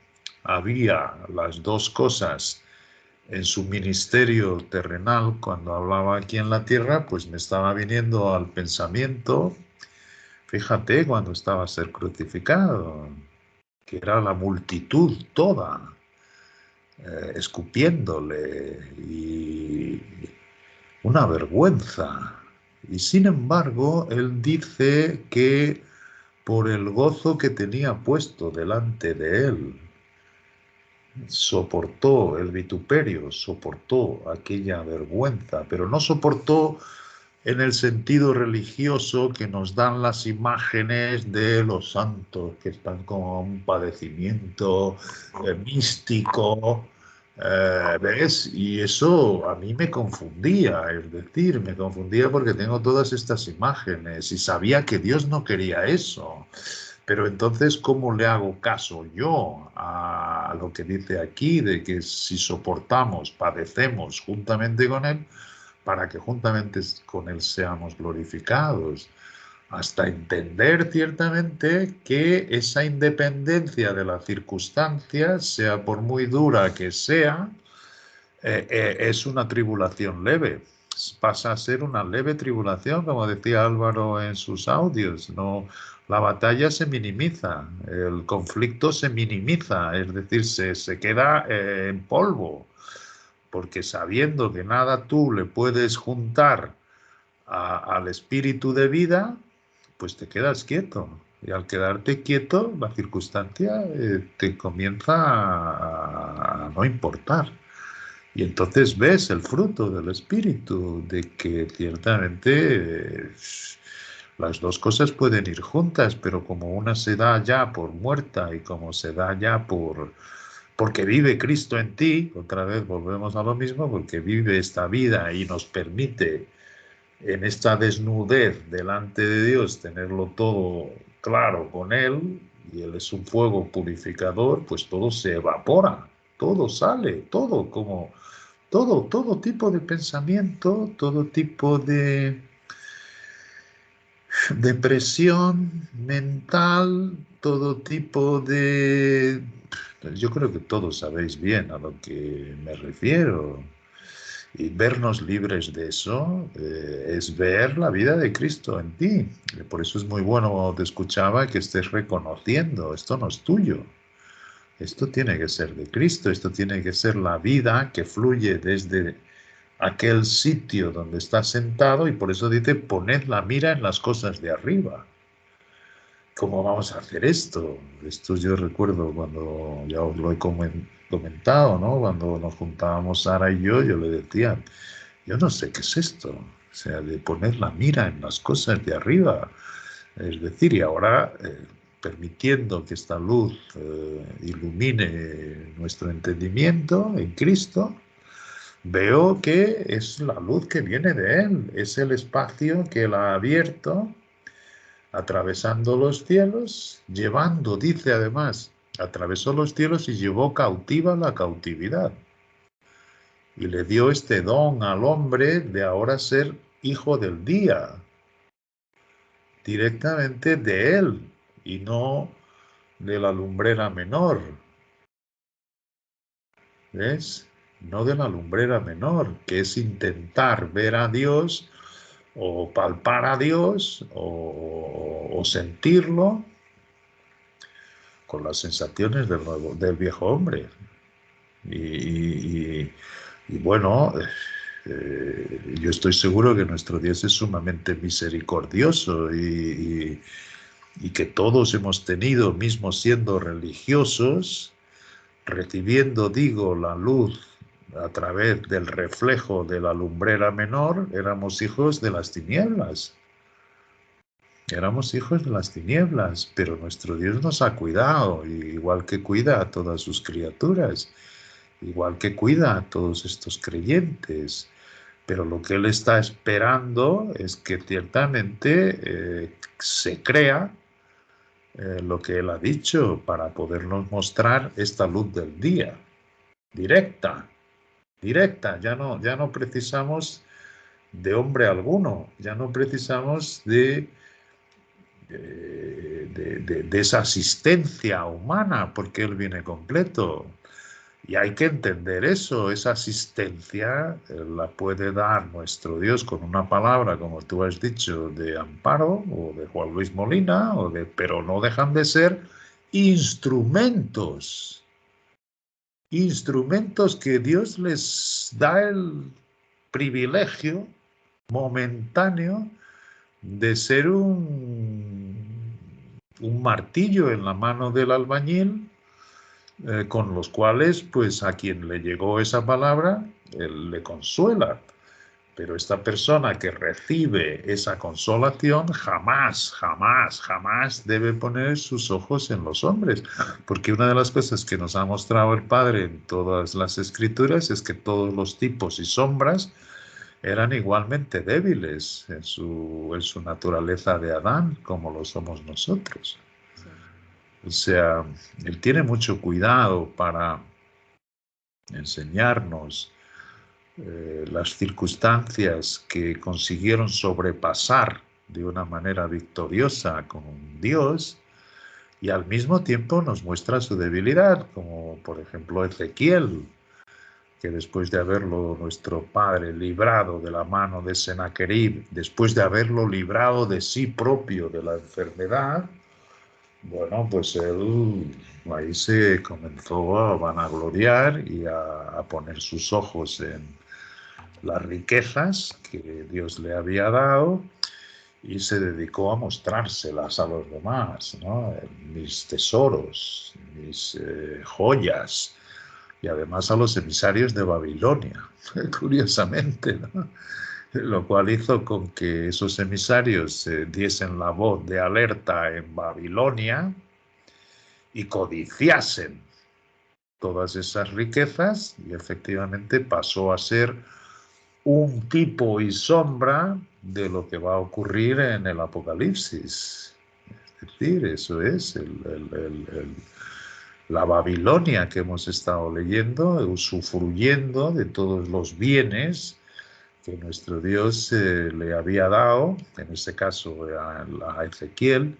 había las dos cosas en su ministerio terrenal. Cuando hablaba aquí en la tierra, pues me estaba viniendo al pensamiento, fíjate, cuando estaba a ser crucificado, que era la multitud toda, escupiéndole, y una vergüenza. Y sin embargo, él dice que por el gozo que tenía puesto delante de él, soportó el vituperio, soportó aquella vergüenza, pero no soportó en el sentido religioso que nos dan las imágenes de los santos, que están como un padecimiento místico, ¿ves? Y eso a mí me confundía, es decir, me confundía porque tengo todas estas imágenes y sabía que Dios no quería eso. Pero entonces, ¿cómo le hago caso yo a lo que dice aquí, de que si soportamos, padecemos juntamente con Él, para que juntamente con Él seamos glorificados? Hasta entender ciertamente que esa independencia de la circunstancia, sea por muy dura que sea, es una tribulación leve. Pasa a ser una leve tribulación, como decía Álvaro en sus audios. No, la batalla se minimiza, el conflicto se minimiza, es decir, se queda en polvo, porque sabiendo que nada tú le puedes juntar al espíritu de vida, pues te quedas quieto. Y al quedarte quieto, la circunstancia te comienza a no importar. Y entonces ves el fruto del espíritu, de que ciertamente las dos cosas pueden ir juntas, pero como una se da ya por muerta y como se da ya porque vive Cristo en ti, otra vez volvemos a lo mismo, porque vive esta vida y nos permite en esta desnudez delante de Dios tenerlo todo claro con Él, y Él es un fuego purificador, pues todo se evapora, todo sale, todo como todo tipo de pensamiento, todo tipo de depresión mental, todo tipo de... Yo creo que todos sabéis bien a lo que me refiero. Y vernos libres de eso es ver la vida de Cristo en ti. Por eso es muy bueno, te escuchaba, que estés reconociendo, esto no es tuyo. Esto tiene que ser de Cristo, esto tiene que ser la vida que fluye desde aquel sitio donde está sentado, y por eso dice, poned la mira en las cosas de arriba. ¿Cómo vamos a hacer esto? Esto yo recuerdo cuando, ya os lo he comentado, ¿no? Cuando nos juntábamos Sara y yo le decía, yo no sé qué es esto, o sea, de poner la mira en las cosas de arriba. Es decir, y ahora permitiendo que esta luz ilumine nuestro entendimiento en Cristo, veo que es la luz que viene de Él, es el espacio que Él ha abierto, atravesando los cielos, llevando, dice además, atravesó los cielos y llevó cautiva la cautividad. Y le dio este don al hombre de ahora ser hijo del día, directamente de Él, y no de la lumbrera menor. ¿Ves? No de la lumbrera menor, que es intentar ver a Dios o palpar a Dios o sentirlo con las sensaciones del viejo hombre. Y bueno, yo estoy seguro que nuestro Dios es sumamente misericordioso y que todos hemos tenido, mismo siendo religiosos, recibiendo, digo, la luz a través del reflejo de la lumbrera menor, éramos hijos de las tinieblas. Éramos hijos de las tinieblas, pero nuestro Dios nos ha cuidado, igual que cuida a todas sus criaturas, igual que cuida a todos estos creyentes. Pero lo que Él está esperando es que ciertamente se crea lo que Él ha dicho para podernos mostrar esta luz del día, directa, directa. Ya no precisamos de hombre alguno, ya no precisamos de esa asistencia humana, porque Él viene completo. Y hay que entender eso, esa asistencia la puede dar nuestro Dios con una palabra, como tú has dicho, de Amparo o de Juan Luis Molina, pero no dejan de ser instrumentos, instrumentos que Dios les da el privilegio momentáneo de ser un martillo en la mano del albañil, con los cuales, pues a quien le llegó esa palabra, él le consuela. Pero esta persona que recibe esa consolación jamás, jamás, jamás debe poner sus ojos en los hombres. Porque una de las cosas que nos ha mostrado el Padre en todas las Escrituras es que todos los tipos y sombras eran igualmente débiles en su naturaleza de Adán, como lo somos nosotros. O sea, Él tiene mucho cuidado para enseñarnos las circunstancias que consiguieron sobrepasar de una manera victoriosa con Dios, y al mismo tiempo nos muestra su debilidad, como por ejemplo Ezequiel, que después de haberlo nuestro padre librado de la mano de Sennacherib, después de haberlo librado de sí propio de la enfermedad, bueno, pues él ahí se comenzó a vanagloriar y a poner sus ojos en las riquezas que Dios le había dado, y se dedicó a mostrárselas a los demás, ¿no? Mis tesoros, mis joyas, y además a los emisarios de Babilonia, curiosamente, ¿no? Lo cual hizo con que esos emisarios diesen la voz de alerta en Babilonia y codiciasen todas esas riquezas, y efectivamente pasó a ser un tipo y sombra de lo que va a ocurrir en el Apocalipsis. Es decir, eso es la Babilonia que hemos estado leyendo, usufruyendo de todos los bienes que nuestro Dios le había dado, en este caso a Ezequiel,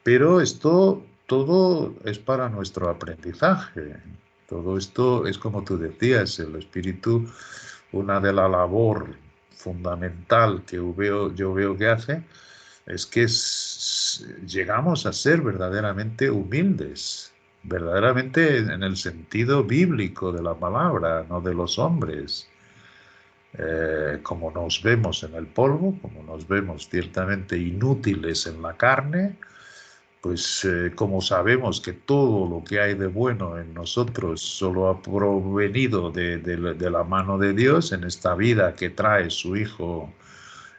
pero esto todo es para nuestro aprendizaje. Todo esto es como tú decías, el Espíritu, una de la labor fundamental que yo veo que hace es que llegamos a ser verdaderamente humildes. verdaderamente en el sentido bíblico de la palabra, no de los hombres. Como nos vemos en el polvo, como nos vemos ciertamente inútiles en la carne, pues como sabemos que todo lo que hay de bueno en nosotros solo ha provenido de la mano de Dios en esta vida que trae su Hijo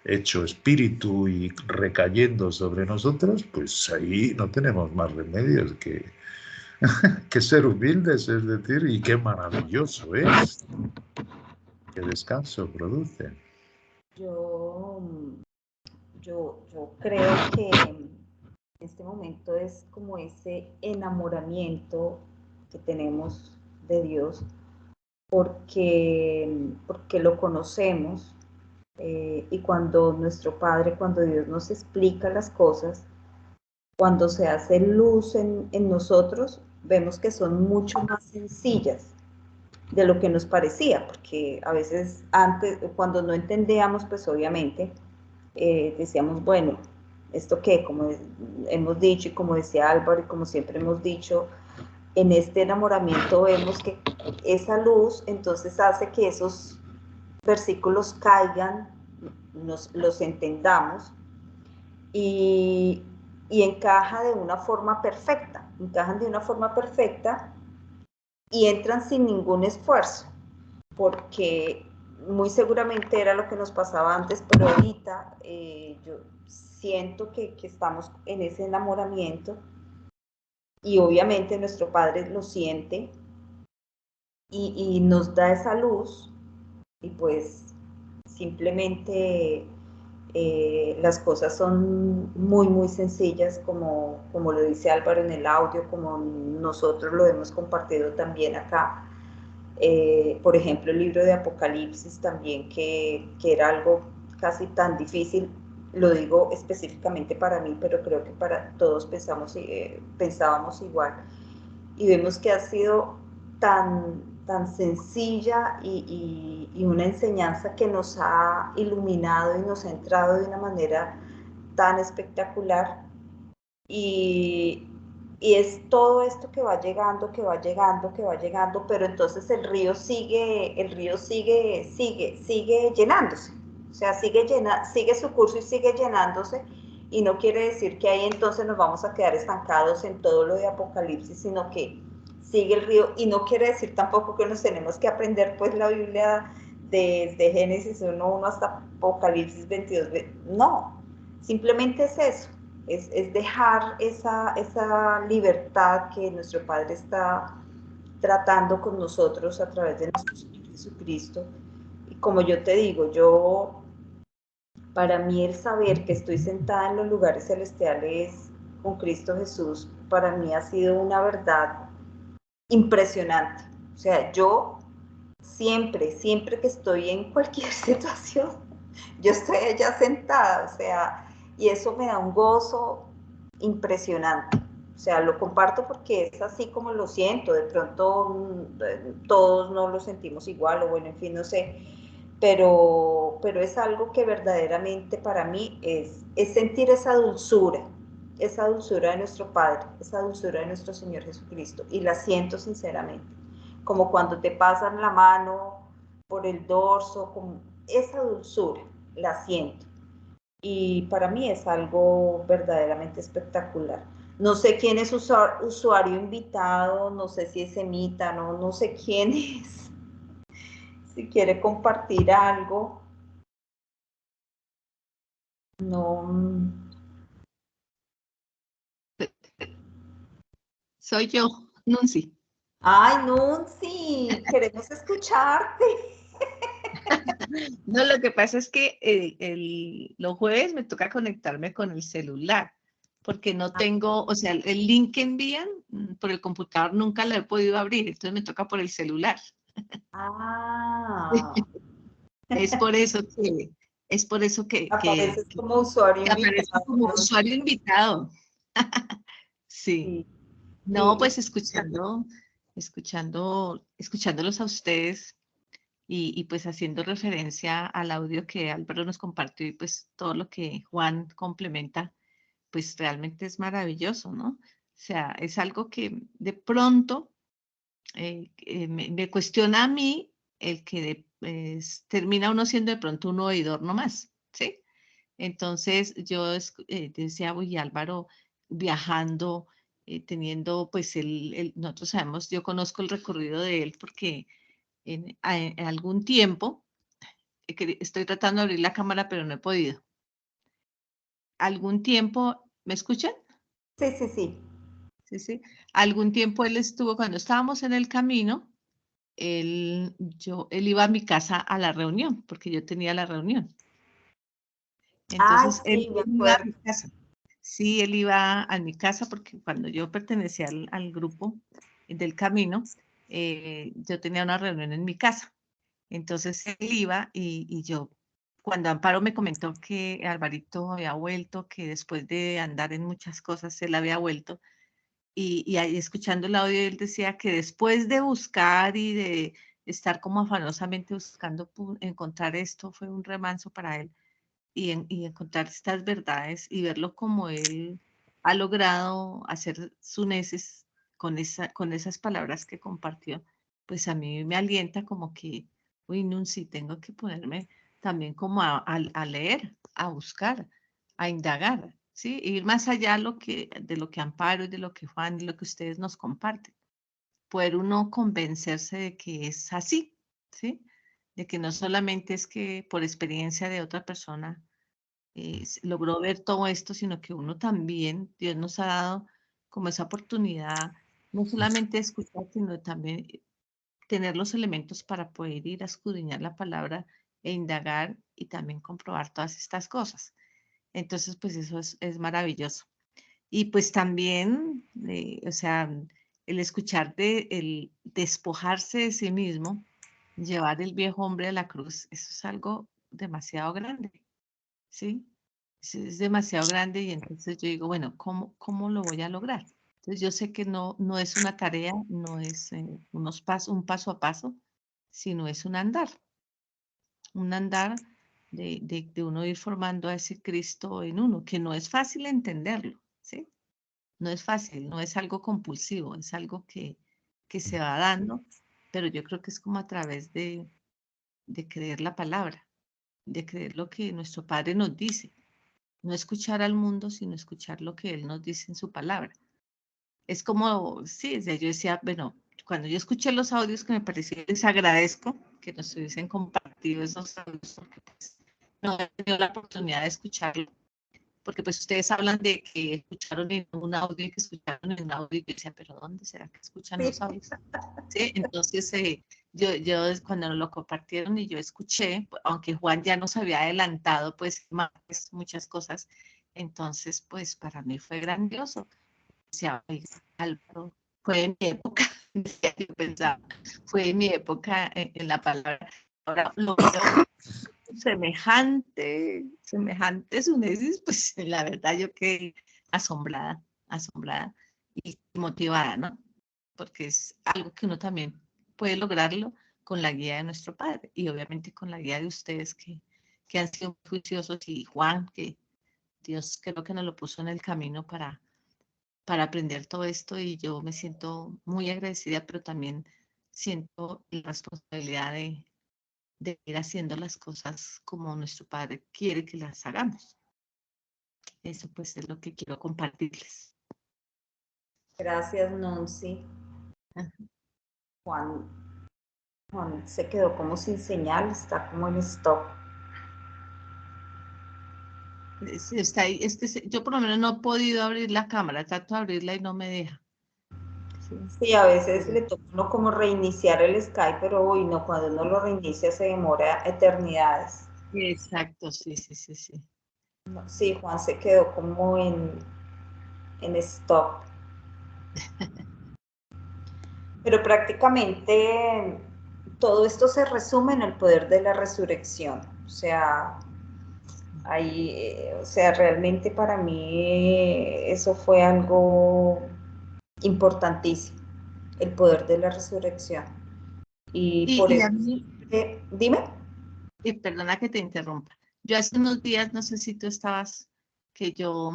hecho espíritu y recayendo sobre nosotros, pues ahí no tenemos más remedios que ser humildes, es decir, y qué maravilloso es, qué descanso produce. Yo, yo creo que en este momento es como ese enamoramiento que tenemos de Dios porque lo conocemos, y cuando nuestro Padre, cuando Dios nos explica las cosas, cuando se hace luz en nosotros, vemos que son mucho más sencillas de lo que nos parecía, porque a veces antes, cuando no entendíamos, pues obviamente decíamos, bueno, ¿esto qué? Como hemos dicho y como decía Álvaro y como siempre hemos dicho, en este enamoramiento vemos que esa luz entonces hace que esos versículos caigan, los entendamos y, y encaja de una forma perfecta, encajan de una forma perfecta y entran sin ningún esfuerzo, porque muy seguramente era lo que nos pasaba antes, pero ahorita yo siento que estamos en ese enamoramiento y obviamente nuestro Padre lo siente y nos da esa luz y pues simplemente las cosas son muy, muy sencillas, como lo dice Álvaro en el audio, como nosotros lo hemos compartido también acá. Por ejemplo, el libro de Apocalipsis también, que era algo casi tan difícil, lo digo específicamente para mí, pero creo que para todos pensábamos igual. Y vemos que ha sido tan sencilla y una enseñanza que nos ha iluminado y nos ha entrado de una manera tan espectacular. Y, y es todo esto que va llegando, que va llegando, que va llegando, pero entonces sigue llenándose. O sea, sigue su curso y sigue llenándose. Y no quiere decir que ahí entonces nos vamos a quedar estancados en todo lo de Apocalipsis, sino que sigue el río. Y no quiere decir tampoco que nos tenemos que aprender pues la Biblia desde Génesis 1.1 hasta Apocalipsis 22. No, simplemente es eso. Es dejar esa libertad que nuestro Padre está tratando con nosotros a través de nuestro Señor Jesucristo. Y como yo te digo, para mí el saber que estoy sentada en los lugares celestiales con Cristo Jesús, para mí ha sido una verdad impresionante. O sea, yo siempre que estoy en cualquier situación, yo estoy allá sentada, o sea, y eso me da un gozo impresionante. O sea, lo comparto porque es así como lo siento. De pronto todos no lo sentimos igual, o bueno, en fin, no sé. Pero es algo que verdaderamente para mí es sentir esa dulzura de nuestro Padre, esa dulzura de nuestro Señor Jesucristo. Y la siento sinceramente. Como cuando te pasan la mano por el dorso, como esa dulzura, la siento. Y para mí es algo verdaderamente espectacular. No sé quién es usuario invitado, no sé si es Emita, no sé quién es. Si quiere compartir algo, no. Soy yo, Nunci. Ay, Nunci, queremos escucharte. No, lo que pasa es que los jueves me toca conectarme con el celular, porque no tengo, o sea, el link que envían por el computador nunca lo he podido abrir, entonces me toca por el celular. Ah. Es por eso que Apareces como usuario aparezco invitado. como usuario invitado. Sí. Sí. No, pues escuchándolos a ustedes y pues haciendo referencia al audio que Álvaro nos compartió y pues todo lo que Juan complementa, pues realmente es maravilloso, ¿no? sea, es algo que de pronto me cuestiona a mí el que termina uno siendo de pronto un oidor nomás, ¿sí? Entonces yo decía, uy, Álvaro viajando, teniendo, pues, nosotros sabemos, yo conozco el recorrido de él porque en algún tiempo, estoy tratando de abrir la cámara, pero no he podido. Algún tiempo, ¿me escuchan? Sí, sí, sí. Sí, sí. Algún tiempo él estuvo, cuando estábamos en el camino, él iba a mi casa a la reunión, porque yo tenía la reunión. Ay, Entonces, sí, me él iba a acuerdo. mi casa. Sí, él iba a mi casa porque cuando yo pertenecía al grupo del camino, yo tenía una reunión en mi casa. Entonces él iba y yo, cuando Amparo me comentó que Alvarito había vuelto, que después de andar en muchas cosas, él había vuelto, y ahí escuchando el audio, él decía que después de buscar y de estar como afanosamente buscando encontrar esto, fue un remanso para él y encontrar estas verdades y verlo como él ha logrado hacer su neces con esas palabras que compartió, pues a mí me alienta como que, uy, Nunci, tengo que ponerme también como a leer, a buscar, a indagar, ¿sí? Ir más allá de lo que Amparo y de lo que Juan y lo que ustedes nos comparten. Poder uno convencerse de que es así, ¿sí? De que no solamente es que por experiencia de otra persona logró ver todo esto, sino que uno también, Dios nos ha dado como esa oportunidad, no solamente de escuchar, sino también tener los elementos para poder ir a escudriñar la palabra e indagar y también comprobar todas estas cosas. Entonces, pues eso es maravilloso. Y pues también, o sea, el escuchar el despojarse de sí mismo, llevar el viejo hombre a la cruz, eso es algo demasiado grande, ¿sí? Es demasiado grande y entonces yo digo, bueno, ¿cómo lo voy a lograr? Entonces yo sé que no es una tarea, no es un paso a paso, sino es un andar de uno ir formando a ese Cristo en uno, que no es fácil entenderlo, ¿sí? No es fácil, no es algo compulsivo, es algo que se va dando, pero yo creo que es como a través de creer la palabra, de creer lo que nuestro Padre nos dice. No escuchar al mundo, sino escuchar lo que Él nos dice en su palabra. Es como, sí, yo decía, bueno, cuando yo escuché los audios que me pareció, les agradezco que nos hubiesen compartido esos audios, porque pues, no he tenido la oportunidad de escucharlo, porque pues ustedes hablan de que escucharon en un audio y que escucharon en un audio, y yo decía, pero ¿dónde será que escuchan los Sí. audios? ¿Sí? Entonces, yo cuando lo compartieron y yo escuché, aunque Juan ya nos había adelantado, pues, muchas cosas, entonces, pues, para mí fue grandioso. Decía, oiga, Álvaro, fue en mi época, yo pensaba, fue en mi época en la palabra. Ahora lo veo semejante Sunesis, pues, la verdad yo quedé asombrada y motivada, ¿no? Porque es algo que uno también puede lograrlo con la guía de nuestro Padre y obviamente con la guía de ustedes que han sido juiciosos y Juan, que Dios creo que nos lo puso en el camino para aprender todo esto y yo me siento muy agradecida, pero también siento la responsabilidad de ir haciendo las cosas como nuestro Padre quiere que las hagamos. Eso pues es lo que quiero compartirles. Gracias, Nunci. Juan, Juan se quedó como sin señal, está como en stop. Sí, está ahí, yo por lo menos no he podido abrir la cámara, trato de abrirla y no me deja. Sí, Sí, a veces le toca uno como reiniciar el Skype, pero uy, no, cuando uno lo reinicia se demora eternidades. exacto, sí, sí, sí, sí. No, sí, Juan se quedó como en stop. Pero prácticamente todo esto se resume en el poder de la resurrección. O sea, ahí, o sea, realmente para mí eso fue algo importantísimo, el poder de la resurrección. Y por Y eso a mí, dime. y perdona que te interrumpa, yo hace unos días, no sé si tú estabas, que yo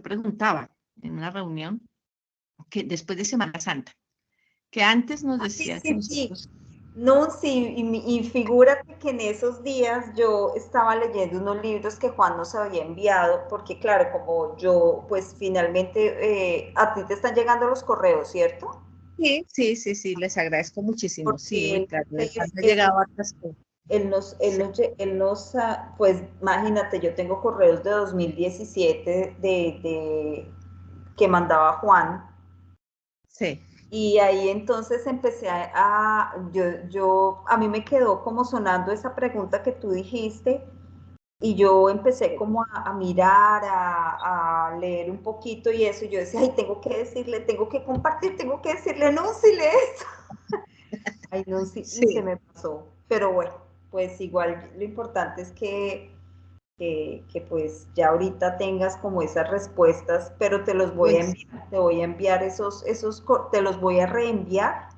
preguntaba en una reunión que después de Semana Santa, que antes nos decía sí, que sí, nosotros... sí. No, sí, y figúrate que en esos días yo estaba leyendo unos libros que Juan nos había enviado, porque claro, como yo, pues finalmente a ti te están llegando los correos, ¿cierto? Sí, sí, sí, sí, les agradezco muchísimo. Sí, Porque claro, de Juan me ha llegado hartas cosas. Sí, pues imagínate, yo tengo correos de 2017 que mandaba Juan. sí, Y ahí entonces empecé a mí me quedó como sonando esa pregunta que tú dijiste y yo empecé como a mirar, a leer un poquito y eso, y yo decía, ay, tengo que decirle, tengo que compartir, tengo que decirle, no, si lees. Ay, no, sí, y se sí, me pasó. Pero bueno, pues igual lo importante es pues ya ahorita tengas como esas respuestas, pero te los voy a buenísimo. enviar, te voy a enviar te los voy a reenviar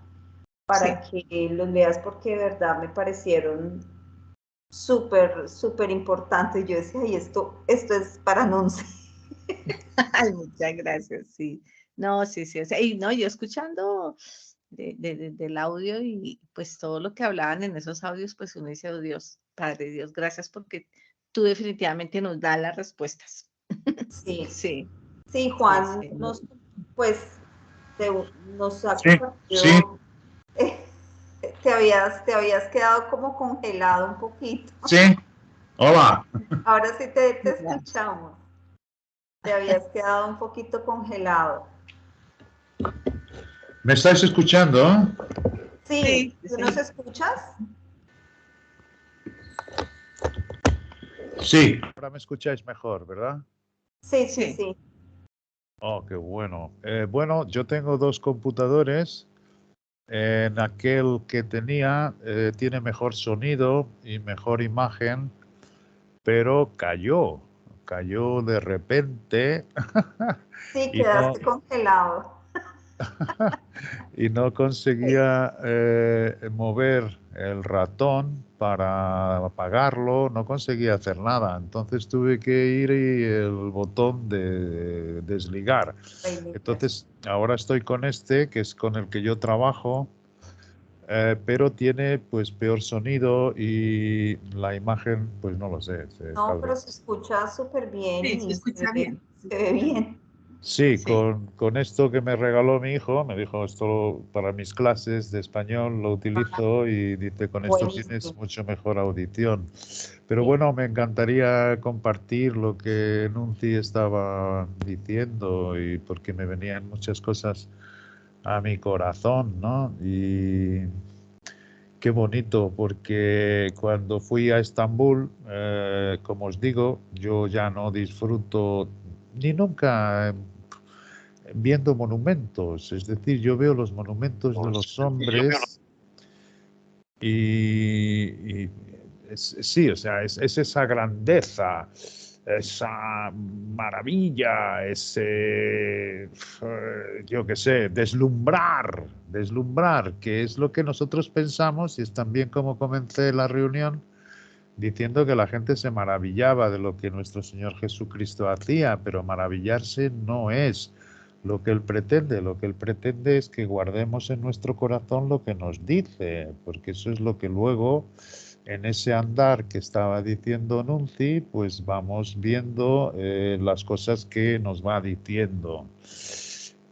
para Sí. que los leas porque de verdad me parecieron súper, súper importantes. Yo decía, ay, esto es para Nonce. Ay, muchas gracias, sí. No, sí, sí, o sea, y no, yo escuchando del audio y pues todo lo que hablaban en esos audios, pues uno dice, oh Dios, Padre Dios, gracias porque tú definitivamente nos das las respuestas. Sí, Sí, sí, sí, Juan sí. pues, nos ha Sí, sí, compartido, te habías quedado como congelado un poquito. sí. Hola. Ahora sí te Ya. escuchamos. Te habías quedado un poquito congelado. ¿Me estáis escuchando? Sí, Sí, ¿tú nos sí. escuchas? Sí. Ahora me escucháis mejor, ¿verdad? Sí, sí, Sí. sí. Oh, qué bueno. Bueno, yo tengo dos computadores. En aquel que tenía tiene mejor sonido y mejor imagen, pero cayó de repente Sí, y no, quedaste congelado. y no Sí. conseguía mover el ratón para apagarlo, no conseguía hacer nada. Entonces tuve que ir y el botón de desligar. Reinicias. Entonces ahora estoy con este, que es con el que yo trabajo, pero tiene pues peor sonido y la imagen, pues no lo sé, No, tal pero vez. se escucha súper bien Sí, se y escucha bien. Se se ve escucha bien. bien. Sí, Sí. con esto que me regaló mi hijo, me dijo esto para mis clases de español lo utilizo y dice con esto tienes Buenísimo. mucho mejor audición. Pero Sí. bueno, me encantaría compartir lo que Nunzi estaba diciendo y porque me venían muchas cosas a mi corazón, ¿no? Y qué bonito, porque cuando fui a Estambul, como os digo, yo ya no disfruto ni nunca viendo monumentos, es decir, yo veo los monumentos de los hombres y sí, o sea, es esa grandeza, esa maravilla, ese, yo qué sé, deslumbrar, que es lo que nosotros pensamos y es también como comencé la reunión diciendo que la gente se maravillaba de lo que nuestro Señor Jesucristo hacía, pero maravillarse no es lo que Él pretende es que guardemos en nuestro corazón lo que nos dice, porque eso es lo que luego en ese andar que estaba diciendo Nunzi, pues vamos viendo las cosas que nos va diciendo.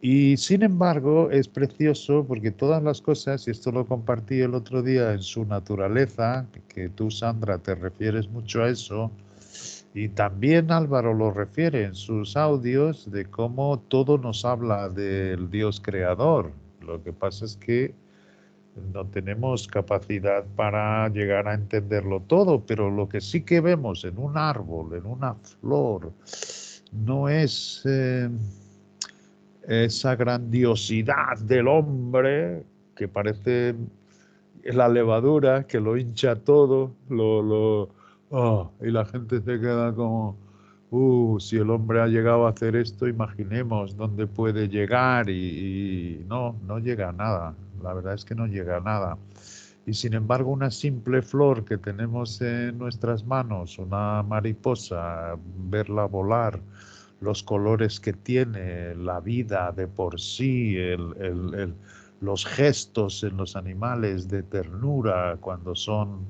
Y sin embargo es precioso porque todas las cosas, y esto lo compartí el otro día en su naturaleza, que tú Sandra te refieres mucho a eso, y también Álvaro lo refiere en sus audios de cómo todo nos habla del Dios creador. Lo que pasa es que no tenemos capacidad para llegar a entenderlo todo, pero lo que sí que vemos en un árbol, en una flor, no es esa grandiosidad del hombre que parece la levadura que lo hincha todo, y la gente se queda como, si el hombre ha llegado a hacer esto, imaginemos dónde puede llegar y no llega a nada, la verdad es que no llega a nada. Y sin embargo, una simple flor que tenemos en nuestras manos, una mariposa, verla volar, los colores que tiene, la vida de por sí, los gestos en los animales de ternura cuando son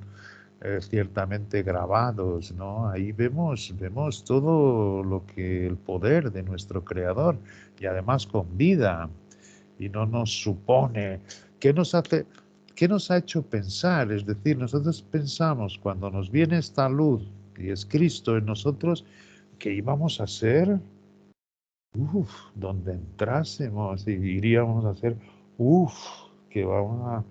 ciertamente grabados, ¿no? Ahí vemos todo lo que el poder de nuestro Creador, y además con vida, y no nos supone, ¿qué nos hace? ¿Qué nos ha hecho pensar? Es decir, nosotros pensamos cuando nos viene esta luz y es Cristo en nosotros, que íbamos a ser, donde entrásemos y iríamos a ser, que vamos a...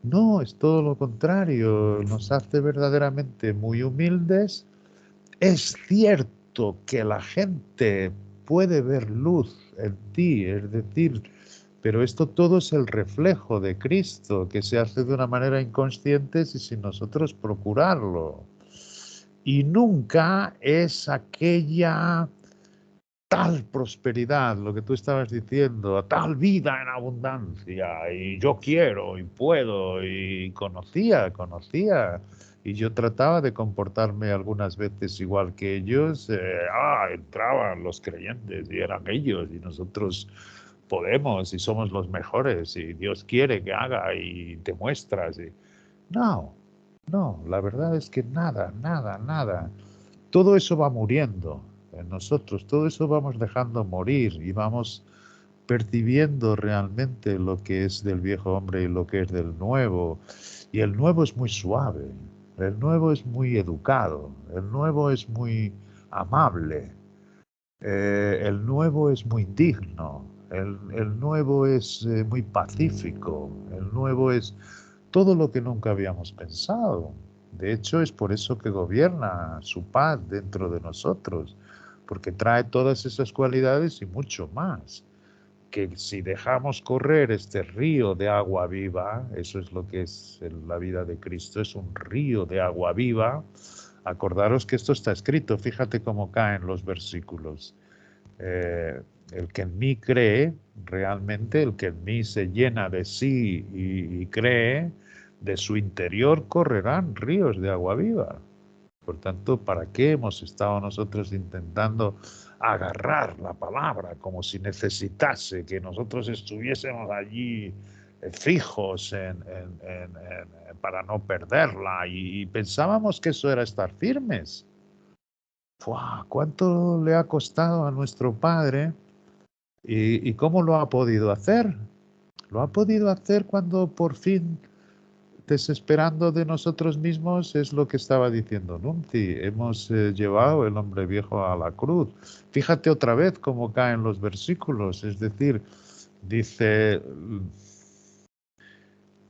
No, es todo lo contrario, nos hace verdaderamente muy humildes. Es cierto que la gente puede ver luz en ti, es decir, pero esto todo es el reflejo de Cristo, que se hace de una manera inconsciente y sin nosotros procurarlo. Y nunca es aquella tal prosperidad, lo que tú estabas diciendo, tal vida en abundancia, y yo quiero, y puedo, y conocía, y yo trataba de comportarme algunas veces igual que ellos, entraban los creyentes, y eran ellos, y nosotros podemos, y somos los mejores, y Dios quiere que haga, y te muestras, y... No, la verdad es que nada. Todo eso va muriendo en nosotros, todo eso vamos dejando morir y vamos percibiendo realmente lo que es del viejo hombre y lo que es del nuevo. Y el nuevo es muy suave, el nuevo es muy educado, el nuevo es muy amable, el nuevo es muy digno, el nuevo es muy pacífico, el nuevo es todo lo que nunca habíamos pensado. De hecho, es por eso que gobierna su paz dentro de nosotros, porque trae todas esas cualidades y mucho más. Que si dejamos correr este río de agua viva, eso es lo que es la vida de Cristo, es un río de agua viva. Acordaros que esto está escrito, fíjate cómo caen los versículos. El que en mí cree, realmente, el que en mí se llena de sí y cree, de su interior correrán ríos de agua viva. Por tanto, ¿para qué hemos estado nosotros intentando agarrar la palabra como si necesitase que nosotros estuviésemos allí fijos para no perderla? Y pensábamos que eso era estar firmes. ¡Fua! ¿Cuánto le ha costado a nuestro Padre? ¿Y cómo lo ha podido hacer? Lo ha podido hacer cuando por fin, desesperando de nosotros mismos, es lo que estaba diciendo Nunzi, hemos llevado el hombre viejo a la cruz. Fíjate otra vez cómo caen los versículos, es decir, dice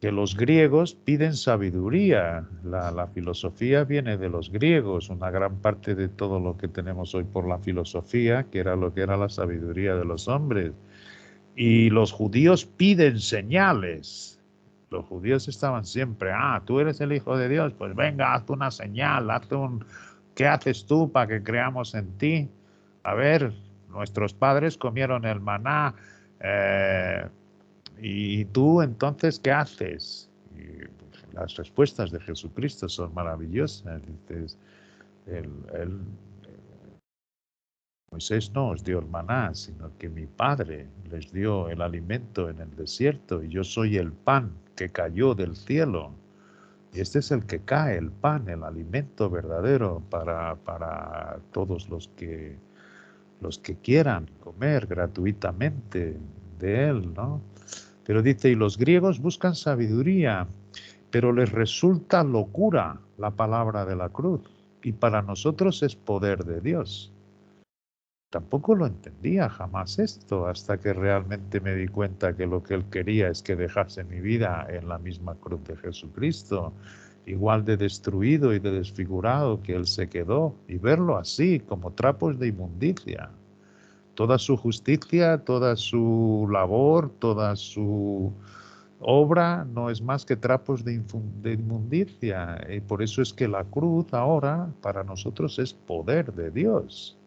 que los griegos piden sabiduría. La filosofía viene de los griegos, una gran parte de todo lo que tenemos hoy por la filosofía, que era lo que era la sabiduría de los hombres. Y los judíos piden señales. Los judíos estaban siempre, tú eres el Hijo de Dios, pues venga, haz una señal, ¿qué haces tú para que creamos en ti? A ver, nuestros padres comieron el maná, ¿y tú entonces qué haces? Y las respuestas de Jesucristo son maravillosas. Dices, Moisés no os dio el maná, sino que mi Padre les dio el alimento en el desierto, y yo soy el pan que cayó del cielo. Y este es el que cae, el pan, el alimento verdadero para todos los que quieran comer gratuitamente de él, ¿no? Pero dice, y los griegos buscan sabiduría, pero les resulta locura la palabra de la cruz, y para nosotros es poder de Dios. Tampoco lo entendía jamás esto, hasta que realmente me di cuenta que lo que él quería es que dejase mi vida en la misma cruz de Jesucristo, igual de destruido y de desfigurado que él se quedó, y verlo así, como trapos de inmundicia. Toda su justicia, toda su labor, toda su obra no es más que trapos de inmundicia, y por eso es que la cruz ahora para nosotros es poder de Dios.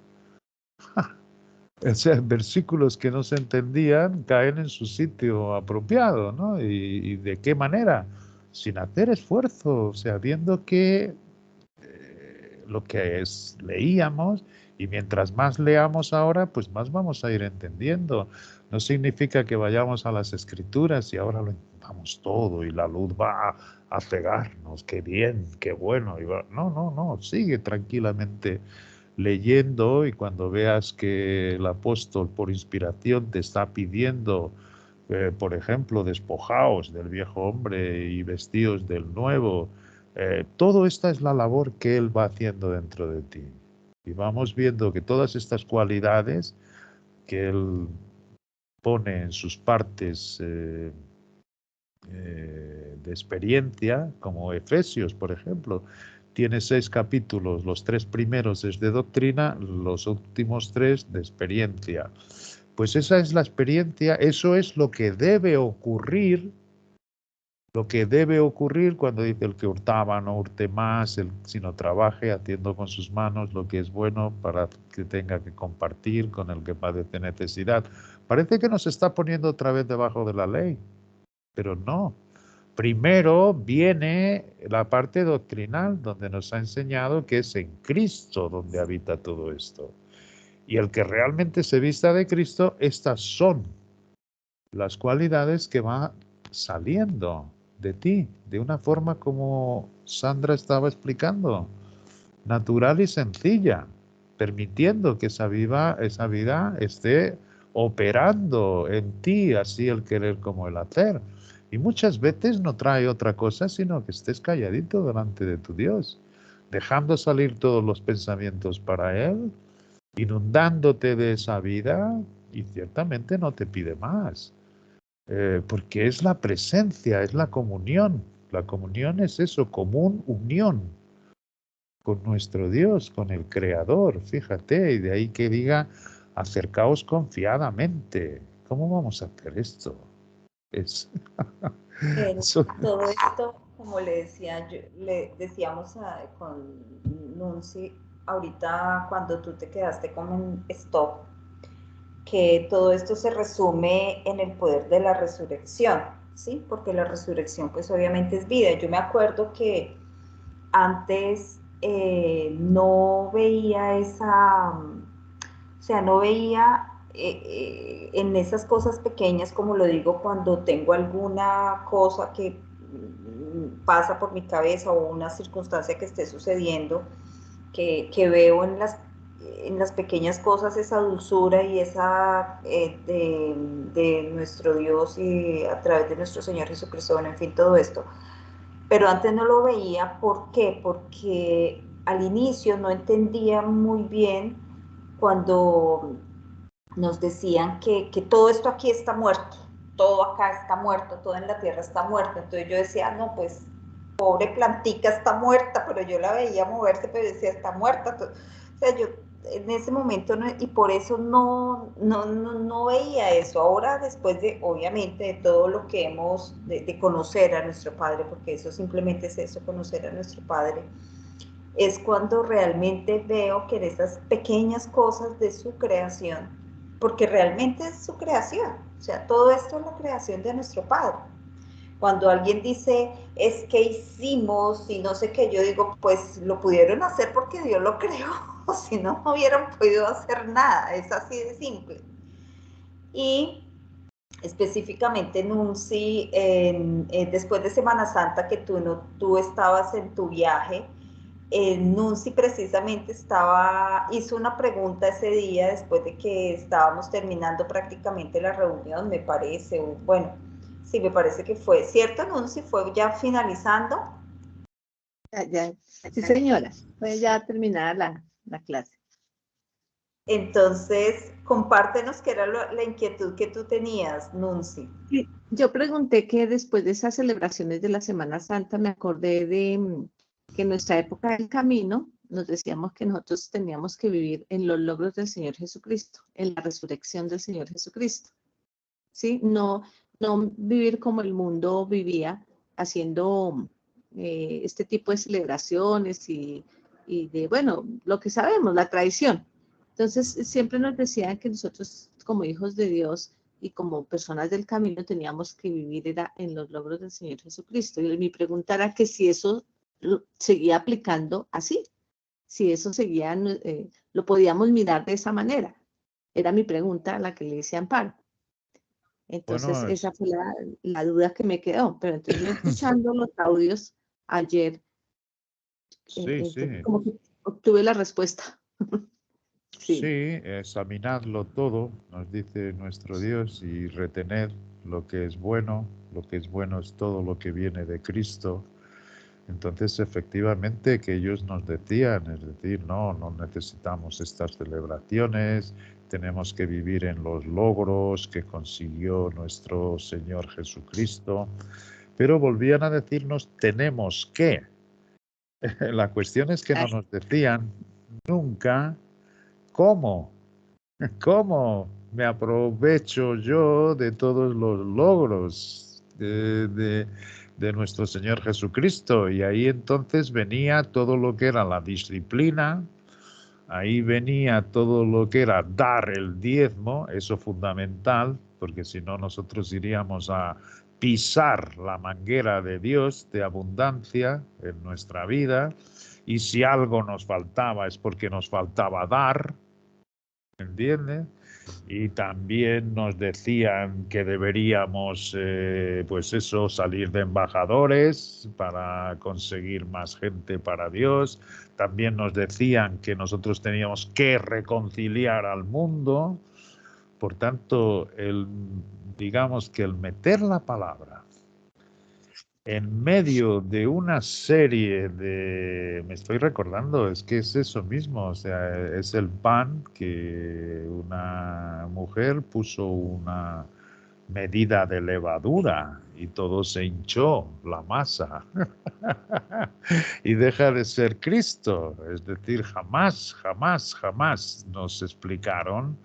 O sea, versículos que no se entendían caen en su sitio apropiado, ¿no? ¿Y de qué manera? Sin hacer esfuerzo, o sea, viendo que lo que leíamos Y mientras más leamos ahora, pues más vamos a ir entendiendo. No significa que vayamos a las escrituras y ahora lo entendamos todo y la luz va a pegarnos, qué bien, qué bueno. No, no, no, sigue tranquilamente leyendo y cuando veas que el apóstol por inspiración te está pidiendo, por ejemplo, despojaos del viejo hombre y vestíos del nuevo, todo esta es la labor que él va haciendo dentro de ti. Y vamos viendo que todas estas cualidades que él pone en sus partes de experiencia, como Efesios, por ejemplo, tiene 6 capítulos, los 3 primeros es de doctrina, los últimos 3 de experiencia. Pues esa es la experiencia, eso es lo que debe ocurrir. Lo que debe ocurrir cuando dice el que hurtaba no hurte más, sino trabaje haciendo con sus manos lo que es bueno para que tenga que compartir con el que padece necesidad. Parece que nos está poniendo otra vez debajo de la ley, pero no. Primero viene la parte doctrinal donde nos ha enseñado que es en Cristo donde habita todo esto. Y el que realmente se vista de Cristo, estas son las cualidades que va saliendo de ti, de una forma como Sandra estaba explicando, natural y sencilla, permitiendo que esa vida esté operando en ti, así el querer como el hacer. Y muchas veces no trae otra cosa, sino que estés calladito delante de tu Dios, dejando salir todos los pensamientos para Él, inundándote de esa vida, y ciertamente no te pide más. Porque es la presencia, es la comunión. La comunión es eso, común unión con nuestro Dios, con el Creador, fíjate, y de ahí que diga, acercaos confiadamente. ¿Cómo vamos a hacer esto? Es, eso, Todo esto, como le decíamos con Nunci, ahorita cuando tú te quedaste como en stop, que todo esto se resume en el poder de la resurrección, ¿sí? Porque la resurrección pues obviamente es vida. Yo me acuerdo que antes no veía o sea, no veía en esas cosas pequeñas, como lo digo, cuando tengo alguna cosa que pasa por mi cabeza o una circunstancia que esté sucediendo, que veo en las pequeñas cosas esa dulzura y esa de nuestro Dios y a través de nuestro Señor Jesucristo, en fin, todo esto. Pero antes no lo veía, ¿por qué? Porque al inicio no entendía muy bien cuando nos decían que todo esto aquí está muerto, todo acá está muerto, todo en la tierra está muerto. Entonces yo decía, no, pues pobre plantica está muerta, pero yo la veía moverse, pero decía, está muerta. O sea, yo en ese momento, no, y por eso no veía eso. Ahora, después de, obviamente, de todo lo que hemos, de conocer a nuestro Padre, porque eso simplemente es eso, conocer a nuestro Padre, es cuando realmente veo que en esas pequeñas cosas de su creación, porque realmente es su creación, o sea, todo esto es la creación de nuestro Padre. Cuando alguien dice, es que hicimos y no sé qué, yo digo, pues lo pudieron hacer porque Dios lo creó, o si no, no hubieran podido hacer nada, es así de simple. Y específicamente Nunci, después de Semana Santa que tú estabas en tu viaje, Nunci precisamente hizo una pregunta ese día después de que estábamos terminando prácticamente la reunión, me parece, o bueno, sí, me parece que fue, ¿cierto, Nunci? ¿Fue ya finalizando? Ya. Sí, señora, fue ya terminada la clase. Entonces, compártenos qué era la inquietud que tú tenías, Nunci. Sí, yo pregunté que después de esas celebraciones de la Semana Santa me acordé de que en nuestra época del camino nos decíamos que nosotros teníamos que vivir en los logros del Señor Jesucristo, en la resurrección del Señor Jesucristo. ¿Sí? No vivir como el mundo vivía, haciendo este tipo de celebraciones y de, bueno, lo que sabemos, la tradición. Entonces, siempre nos decían que nosotros, como hijos de Dios y como personas del camino, teníamos que vivir era en los logros del Señor Jesucristo. Y mi pregunta era que si eso seguía aplicando así, si eso seguía lo podíamos mirar de esa manera. Era mi pregunta a la que le hice a Amparo. Entonces, Bueno, esa fue la duda que me quedó. Pero entonces, yo escuchando los audios ayer, sí, entonces sí. como que obtuve la respuesta. Sí, Sí. examinarlo todo, nos dice nuestro Dios, y retener lo que es bueno es todo lo que viene de Cristo. Entonces, efectivamente, que ellos nos decían, es decir, no necesitamos estas celebraciones, tenemos que vivir en los logros que consiguió nuestro Señor Jesucristo, pero volvían a decirnos, tenemos que. La cuestión es que no nos decían nunca cómo. ¿Cómo me aprovecho yo de todos los logros de nuestro Señor Jesucristo? Y ahí entonces venía todo lo que era la disciplina, ahí venía todo lo que era dar el diezmo, eso fundamental, porque si no nosotros iríamos a pisar la manguera de Dios de abundancia en nuestra vida, y si algo nos faltaba es porque nos faltaba dar, ¿entiendes? Y también nos decían que deberíamos, pues eso, salir de embajadores para conseguir más gente para Dios. También nos decían que nosotros teníamos que reconciliar al mundo. Por tanto, digamos que el meter la palabra en medio de una serie me estoy recordando, es que es eso mismo, o sea, es el pan que una mujer puso una medida de levadura y todo se hinchó, la masa, y deja de ser Cristo. Es decir, jamás nos explicaron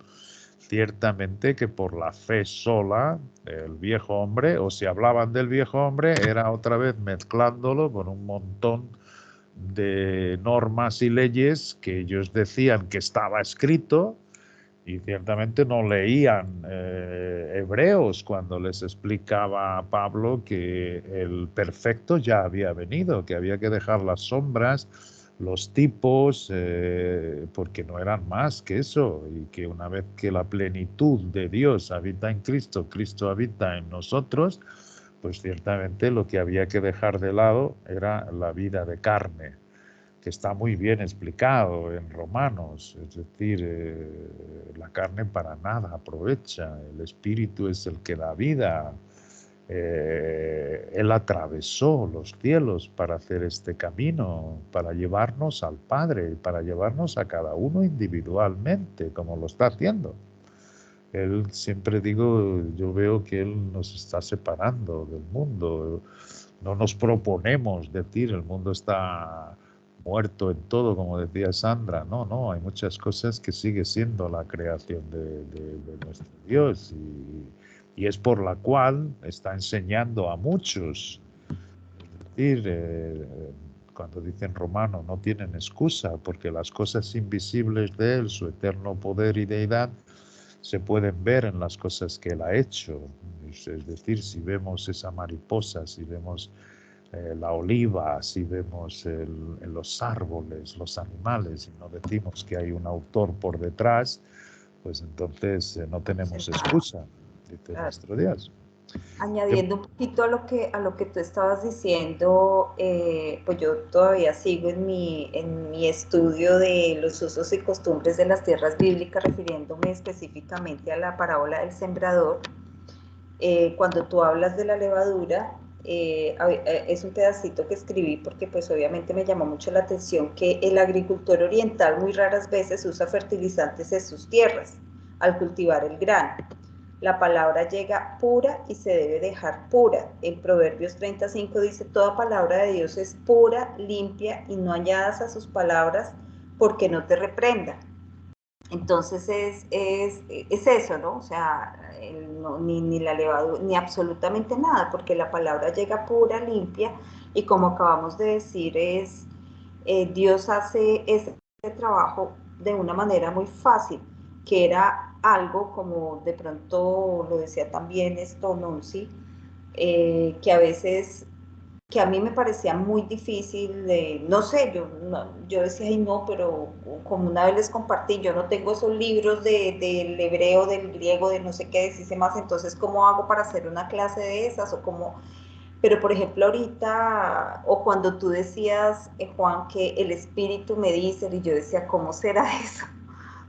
ciertamente que por la fe sola, el viejo hombre, o si hablaban del viejo hombre, era otra vez mezclándolo con un montón de normas y leyes que ellos decían que estaba escrito, y ciertamente no leían Hebreos cuando les explicaba a Pablo que el perfecto ya había venido, que había que dejar las sombras, los tipos, porque no eran más que eso, y que una vez que la plenitud de Dios habita en Cristo, Cristo habita en nosotros, pues ciertamente lo que había que dejar de lado era la vida de carne, que está muy bien explicado en Romanos, es decir, la carne para nada aprovecha, el espíritu es el que da vida. Él atravesó los cielos para hacer este camino, para llevarnos al Padre, para llevarnos a cada uno individualmente, como lo está haciendo. Él, siempre digo, yo veo que Él nos está separando del mundo. No nos proponemos decir el mundo está muerto en todo, como decía Sandra. No, hay muchas cosas que sigue siendo la creación de nuestro Dios, y es por la cual está enseñando a muchos. Es decir, cuando dicen Romano, no tienen excusa, porque las cosas invisibles de Él, su eterno poder y deidad, se pueden ver en las cosas que Él ha hecho. Es decir, si vemos esa mariposa, si vemos la oliva, si vemos en los árboles, los animales, y no decimos que hay un autor por detrás, pues entonces no tenemos excusa, dice nuestro Dios. Añadiendo un poquito a lo que tú estabas diciendo, pues yo todavía sigo en mi estudio de los usos y costumbres de las tierras bíblicas, refiriéndome específicamente a la parábola del sembrador. Cuando tú hablas de la levadura, es un pedacito que escribí porque pues obviamente me llamó mucho la atención que el agricultor oriental muy raras veces usa fertilizantes en sus tierras al cultivar el grano. La palabra llega pura y se debe dejar pura. En Proverbios 35 dice, toda palabra de Dios es pura, limpia, y no añadas a sus palabras porque no te reprenda. Entonces es eso, ¿no? O sea, ni la levadura, ni absolutamente nada, porque la palabra llega pura, limpia, y como acabamos de decir, Dios hace ese trabajo de una manera muy fácil, que era algo como de pronto lo decía también Nonsi, que a veces que a mí me parecía muy difícil, no sé, yo decía, ay no, pero como una vez les compartí, yo no tengo esos libros del hebreo, del griego, de no sé qué decirse más, entonces ¿cómo hago para hacer una clase de esas? O cómo, pero por ejemplo ahorita, o cuando tú decías, Juan, que el espíritu me dice, y yo decía, ¿cómo será eso?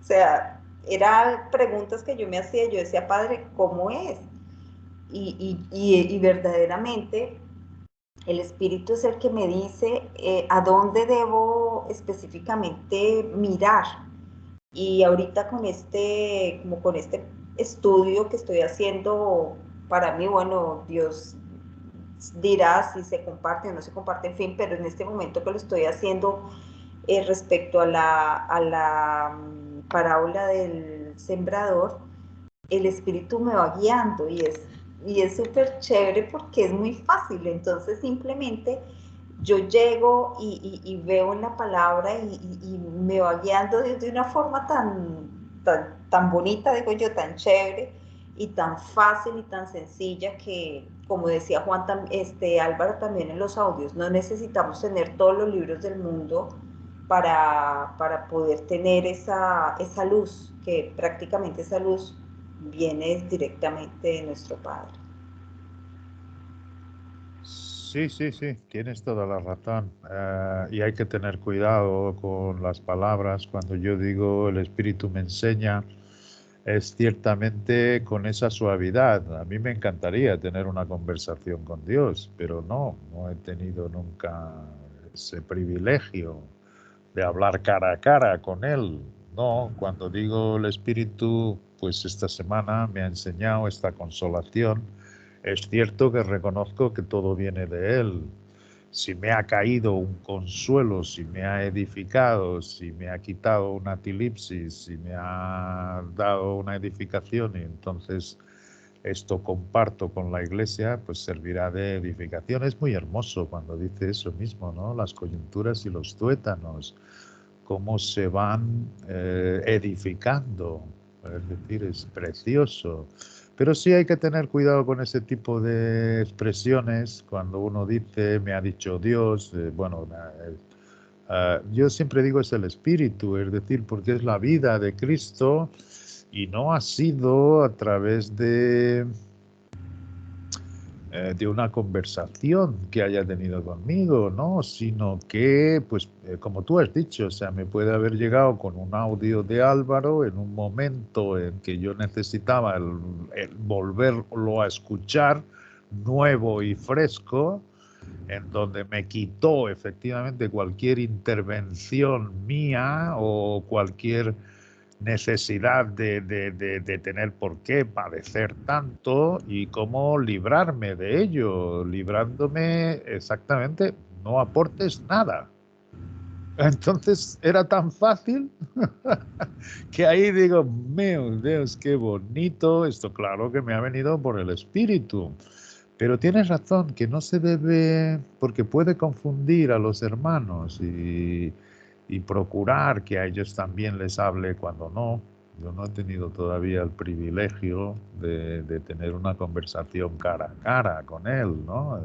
O sea, eran preguntas que yo me hacía, yo decía, Padre, ¿cómo es? Y verdaderamente el espíritu es el que me dice a dónde debo específicamente mirar. Y ahorita como con este estudio que estoy haciendo, para mí, bueno, Dios dirá si se comparte o no se comparte, en fin, pero en este momento que lo estoy haciendo respecto a la parábola del sembrador, el espíritu me va guiando y es súper chévere porque es muy fácil. Entonces simplemente yo llego y veo en la palabra y me va guiando de una forma tan bonita, digo yo, tan chévere y tan fácil y tan sencilla que, como decía Juan, Álvaro también en los audios, no necesitamos tener todos los libros del mundo para poder tener esa luz, que prácticamente esa luz viene directamente de nuestro Padre. Sí, sí, sí, tienes toda la razón. Y hay que tener cuidado con las palabras. Cuando yo digo el Espíritu me enseña, es ciertamente con esa suavidad. A mí me encantaría tener una conversación con Dios, pero no he tenido nunca ese privilegio de hablar cara a cara con Él. No, cuando digo el Espíritu, pues esta semana me ha enseñado esta consolación. Es cierto que reconozco que todo viene de Él. Si me ha caído un consuelo, si me ha edificado, si me ha quitado una tilipsis, si me ha dado una edificación y entonces esto comparto con la iglesia, pues servirá de edificación. Es muy hermoso cuando dice eso mismo, ¿no? Las coyunturas y los tuétanos, cómo se van edificando. Es decir, es precioso. Pero sí hay que tener cuidado con ese tipo de expresiones. Cuando uno dice, me ha dicho Dios, yo siempre digo es el Espíritu, es decir, porque es la vida de Cristo y no ha sido a través de una conversación que haya tenido conmigo, ¿no? Sino que, pues, como tú has dicho, o sea, me puede haber llegado con un audio de Álvaro en un momento en que yo necesitaba el volverlo a escuchar nuevo y fresco, en donde me quitó efectivamente cualquier intervención mía o cualquier necesidad de tener por qué padecer tanto y cómo librarme de ello, librándome exactamente, no aportes nada. Entonces era tan fácil que ahí digo, meu Dios, qué bonito, esto claro que me ha venido por el espíritu. Pero tienes razón, que no se debe, porque puede confundir a los hermanos y procurar que a ellos también les hable cuando no. Yo no he tenido todavía el privilegio de tener una conversación cara a cara con él, ¿no?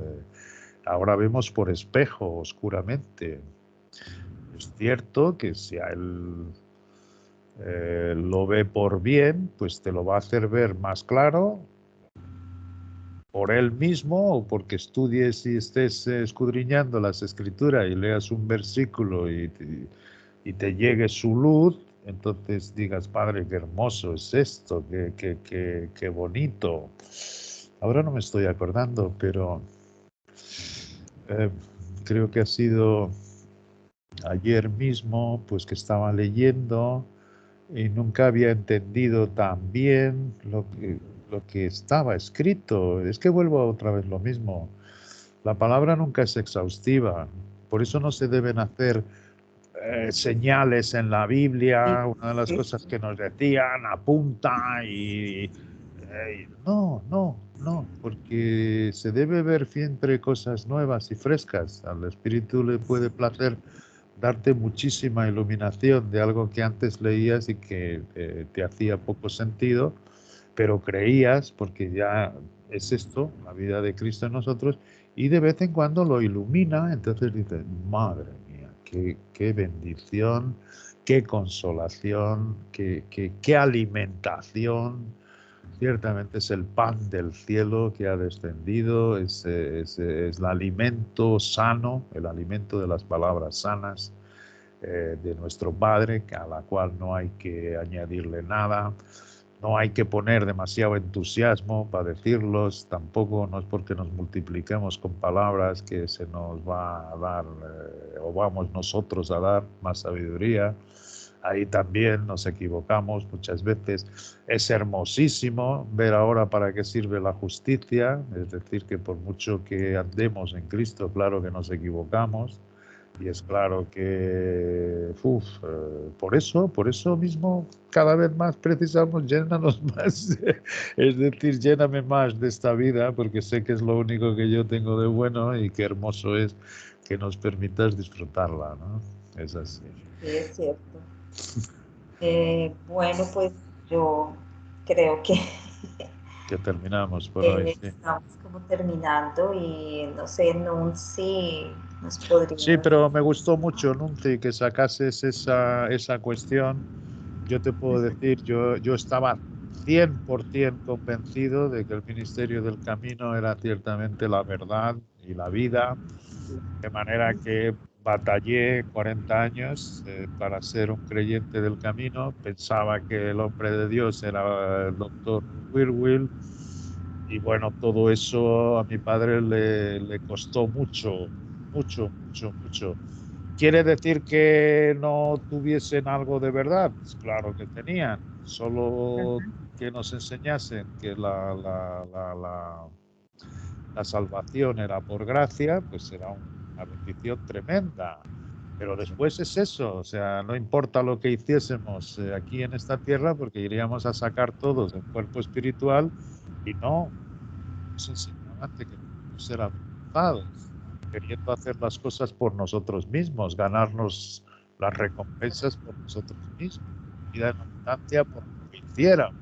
Ahora vemos por espejo, oscuramente. Es cierto que si a él lo ve por bien, pues te lo va a hacer ver más claro por él mismo o porque estudies y estés escudriñando las escrituras y leas un versículo y te llegue su luz, entonces digas, Padre, qué hermoso es esto, qué bonito. Ahora no me estoy acordando, pero eh, creo que ha sido ayer mismo, pues que estaba leyendo y nunca había entendido tan bien lo que estaba escrito. Es que vuelvo otra vez lo mismo. La palabra nunca es exhaustiva, por eso no se deben hacer señales en la Biblia. Una de las cosas que nos decían, apunta no, porque se debe ver siempre cosas nuevas y frescas. Al Espíritu le puede placer darte muchísima iluminación de algo que antes leías y que te hacía poco sentido, pero creías, porque ya es esto, la vida de Cristo en nosotros, y de vez en cuando lo ilumina, entonces dices, madre mía, qué bendición, qué consolación, qué alimentación. Ciertamente es el pan del cielo que ha descendido, es el alimento sano, el alimento de las palabras sanas de nuestro Padre, a la cual no hay que añadirle nada, no hay que poner demasiado entusiasmo para decirlos, tampoco no es porque nos multipliquemos con palabras que se nos va a dar o vamos nosotros a dar más sabiduría. Ahí también nos equivocamos muchas veces. Es hermosísimo ver ahora para qué sirve la justicia, es decir, que por mucho que andemos en Cristo, claro que nos equivocamos. Y es claro que, por eso mismo, cada vez más precisamos, llénanos más, es decir, lléname más de esta vida, porque sé que es lo único que yo tengo de bueno y qué hermoso es que nos permitas disfrutarla, ¿no? Es así. Sí, es cierto. Bueno, pues yo creo que Que terminamos por hoy, sí. estamos como terminando y no sé, Nunzi nos podría... Sí, pero me gustó mucho, Nunzi, que sacases esa cuestión. Yo te puedo decir, yo estaba 100% convencido de que el Ministerio del Camino era ciertamente la verdad y la vida, de manera que batallé 40 años para ser un creyente del Camino. Pensaba que el hombre de Dios era el doctor Wirwill, y bueno, todo eso a mi padre le costó mucho, mucho, mucho, mucho. ¿Quiere decir que no tuviesen algo de verdad? Pues claro que tenían, solo que nos enseñasen que la salvación era por gracia, pues era una bendición tremenda. Pero después es eso, o sea, no importa lo que hiciésemos aquí en esta tierra, porque iríamos a sacar todos del cuerpo espiritual y no nos enseñaban de que debemos ser avergonzados, queriendo hacer las cosas por nosotros mismos, ganarnos las recompensas por nosotros mismos, vida en abundancia por lo que hiciéramos.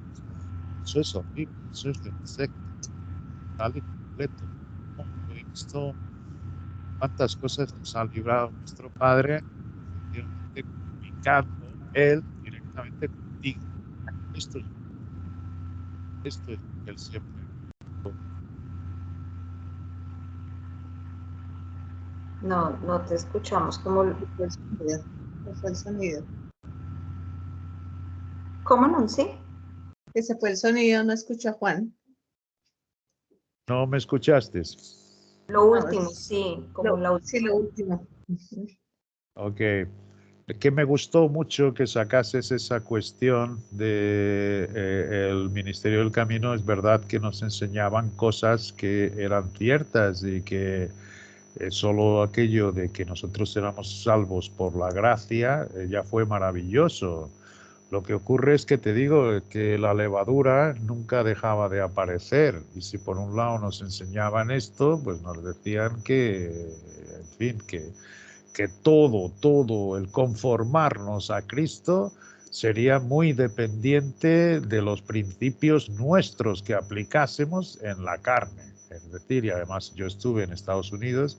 Eso es horrible, eso es de insecto, tal y completo. No, yo he visto cuántas cosas nos ha librado nuestro Padre, efectivamente comunicando Él directamente contigo. Esto es, esto es lo que Él siempre. No, no te escuchamos. ¿Cómo, Se fue el sonido. Se fue el sonido. cómo Nunzi? Que se fue el sonido, no escucho a Juan. ¿No me escuchaste? Lo No, último, sí, como la sí, última. lo último. Ok. Que me gustó mucho que sacases esa cuestión de el Ministerio del Camino. Es verdad que nos enseñaban cosas que eran ciertas y que solo aquello de que nosotros éramos salvos por la gracia ya fue maravilloso. Lo que ocurre es que te digo que la levadura nunca dejaba de aparecer, y si por un lado nos enseñaban esto, pues nos decían que, en fin, que todo el conformarnos a Cristo sería muy dependiente de los principios nuestros que aplicásemos en la carne. Es decir, y además yo estuve en Estados Unidos,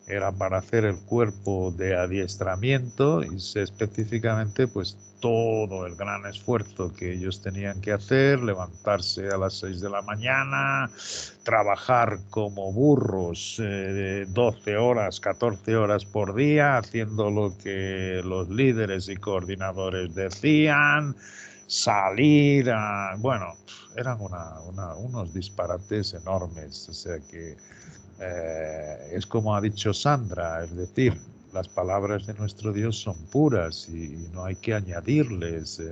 era para hacer el cuerpo de adiestramiento y sé específicamente pues todo el gran esfuerzo que ellos tenían que hacer, levantarse a las 6 de la mañana, trabajar como burros 12 horas, 14 horas por día, haciendo lo que los líderes y coordinadores decían, salir a... Bueno, eran unos disparates enormes, o sea que es como ha dicho Sandra, es decir, las palabras de nuestro Dios son puras y no hay que añadirles.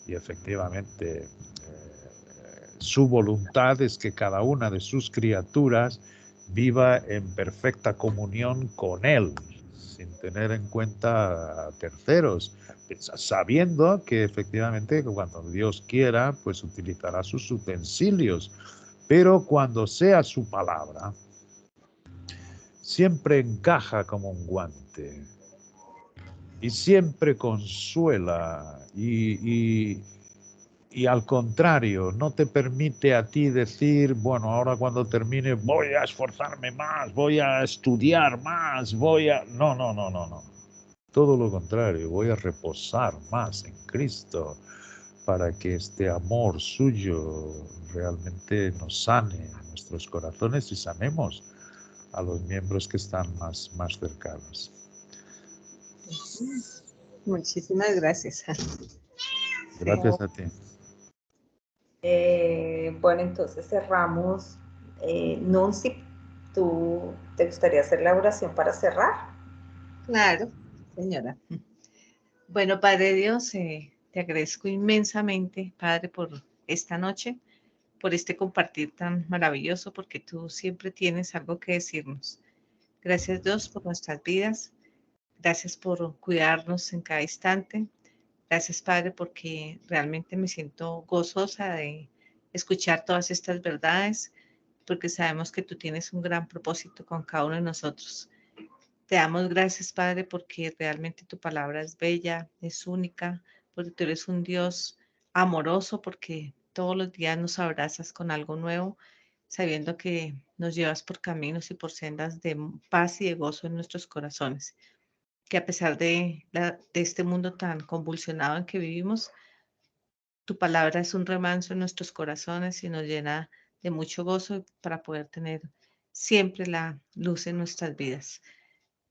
Y efectivamente, su voluntad es que cada una de sus criaturas viva en perfecta comunión con Él, sin tener en cuenta a terceros, sabiendo que efectivamente cuando Dios quiera, pues utilizará sus utensilios, pero cuando sea su palabra, siempre encaja como un guante y siempre consuela y y al contrario, no te permite a ti decir, bueno, ahora cuando termine voy a esforzarme más, voy a estudiar más, voy a... No, no, no, no, no. Todo lo contrario, voy a reposar más en Cristo para que este amor suyo realmente nos sane en nuestros corazones y sanemos a los miembros que están más cercanos. Muchísimas gracias. Gracias a ti. Bueno, entonces cerramos. Nunci, ¿tú te gustaría hacer la oración para cerrar? Claro, señora. Bueno, Padre Dios, te agradezco inmensamente, Padre, por esta noche, por este compartir tan maravilloso, porque tú siempre tienes algo que decirnos. Gracias, Dios, por nuestras vidas. Gracias por cuidarnos en cada instante. Gracias, Padre, porque realmente me siento gozosa de escuchar todas estas verdades, porque sabemos que tú tienes un gran propósito con cada uno de nosotros. Te damos gracias, Padre, porque realmente tu palabra es bella, es única, porque tú eres un Dios amoroso, porque todos los días nos abrazas con algo nuevo, sabiendo que nos llevas por caminos y por sendas de paz y de gozo en nuestros corazones. Que a pesar de este mundo tan convulsionado en que vivimos, tu palabra es un remanso en nuestros corazones y nos llena de mucho gozo para poder tener siempre la luz en nuestras vidas.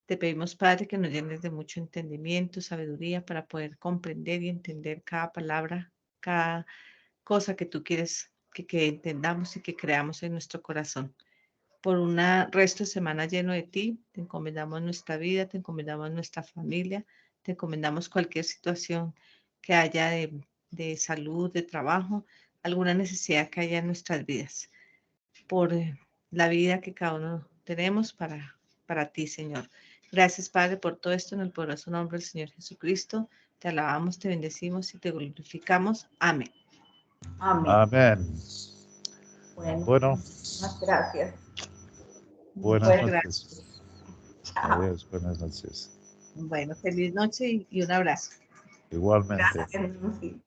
Te pedimos, Padre, que nos llenes de mucho entendimiento, sabiduría para poder comprender y entender cada palabra, cada cosa que tú quieres que entendamos y que creamos en nuestro corazón. Por un resto de semana lleno de ti, te encomendamos nuestra vida, te encomendamos nuestra familia, te encomendamos cualquier situación que haya de salud, de trabajo, alguna necesidad que haya en nuestras vidas. Por la vida que cada uno tenemos para ti, Señor. Gracias, Padre, por todo esto en el poderoso nombre del Señor Jesucristo. Te alabamos, te bendecimos y te glorificamos. Amén. Amén. Amén. Bueno, muchas gracias. buenas Bueno, noches. chao. Adiós, buenas noches. Bueno, feliz noche y un abrazo. Igualmente. Gracias, Nunci.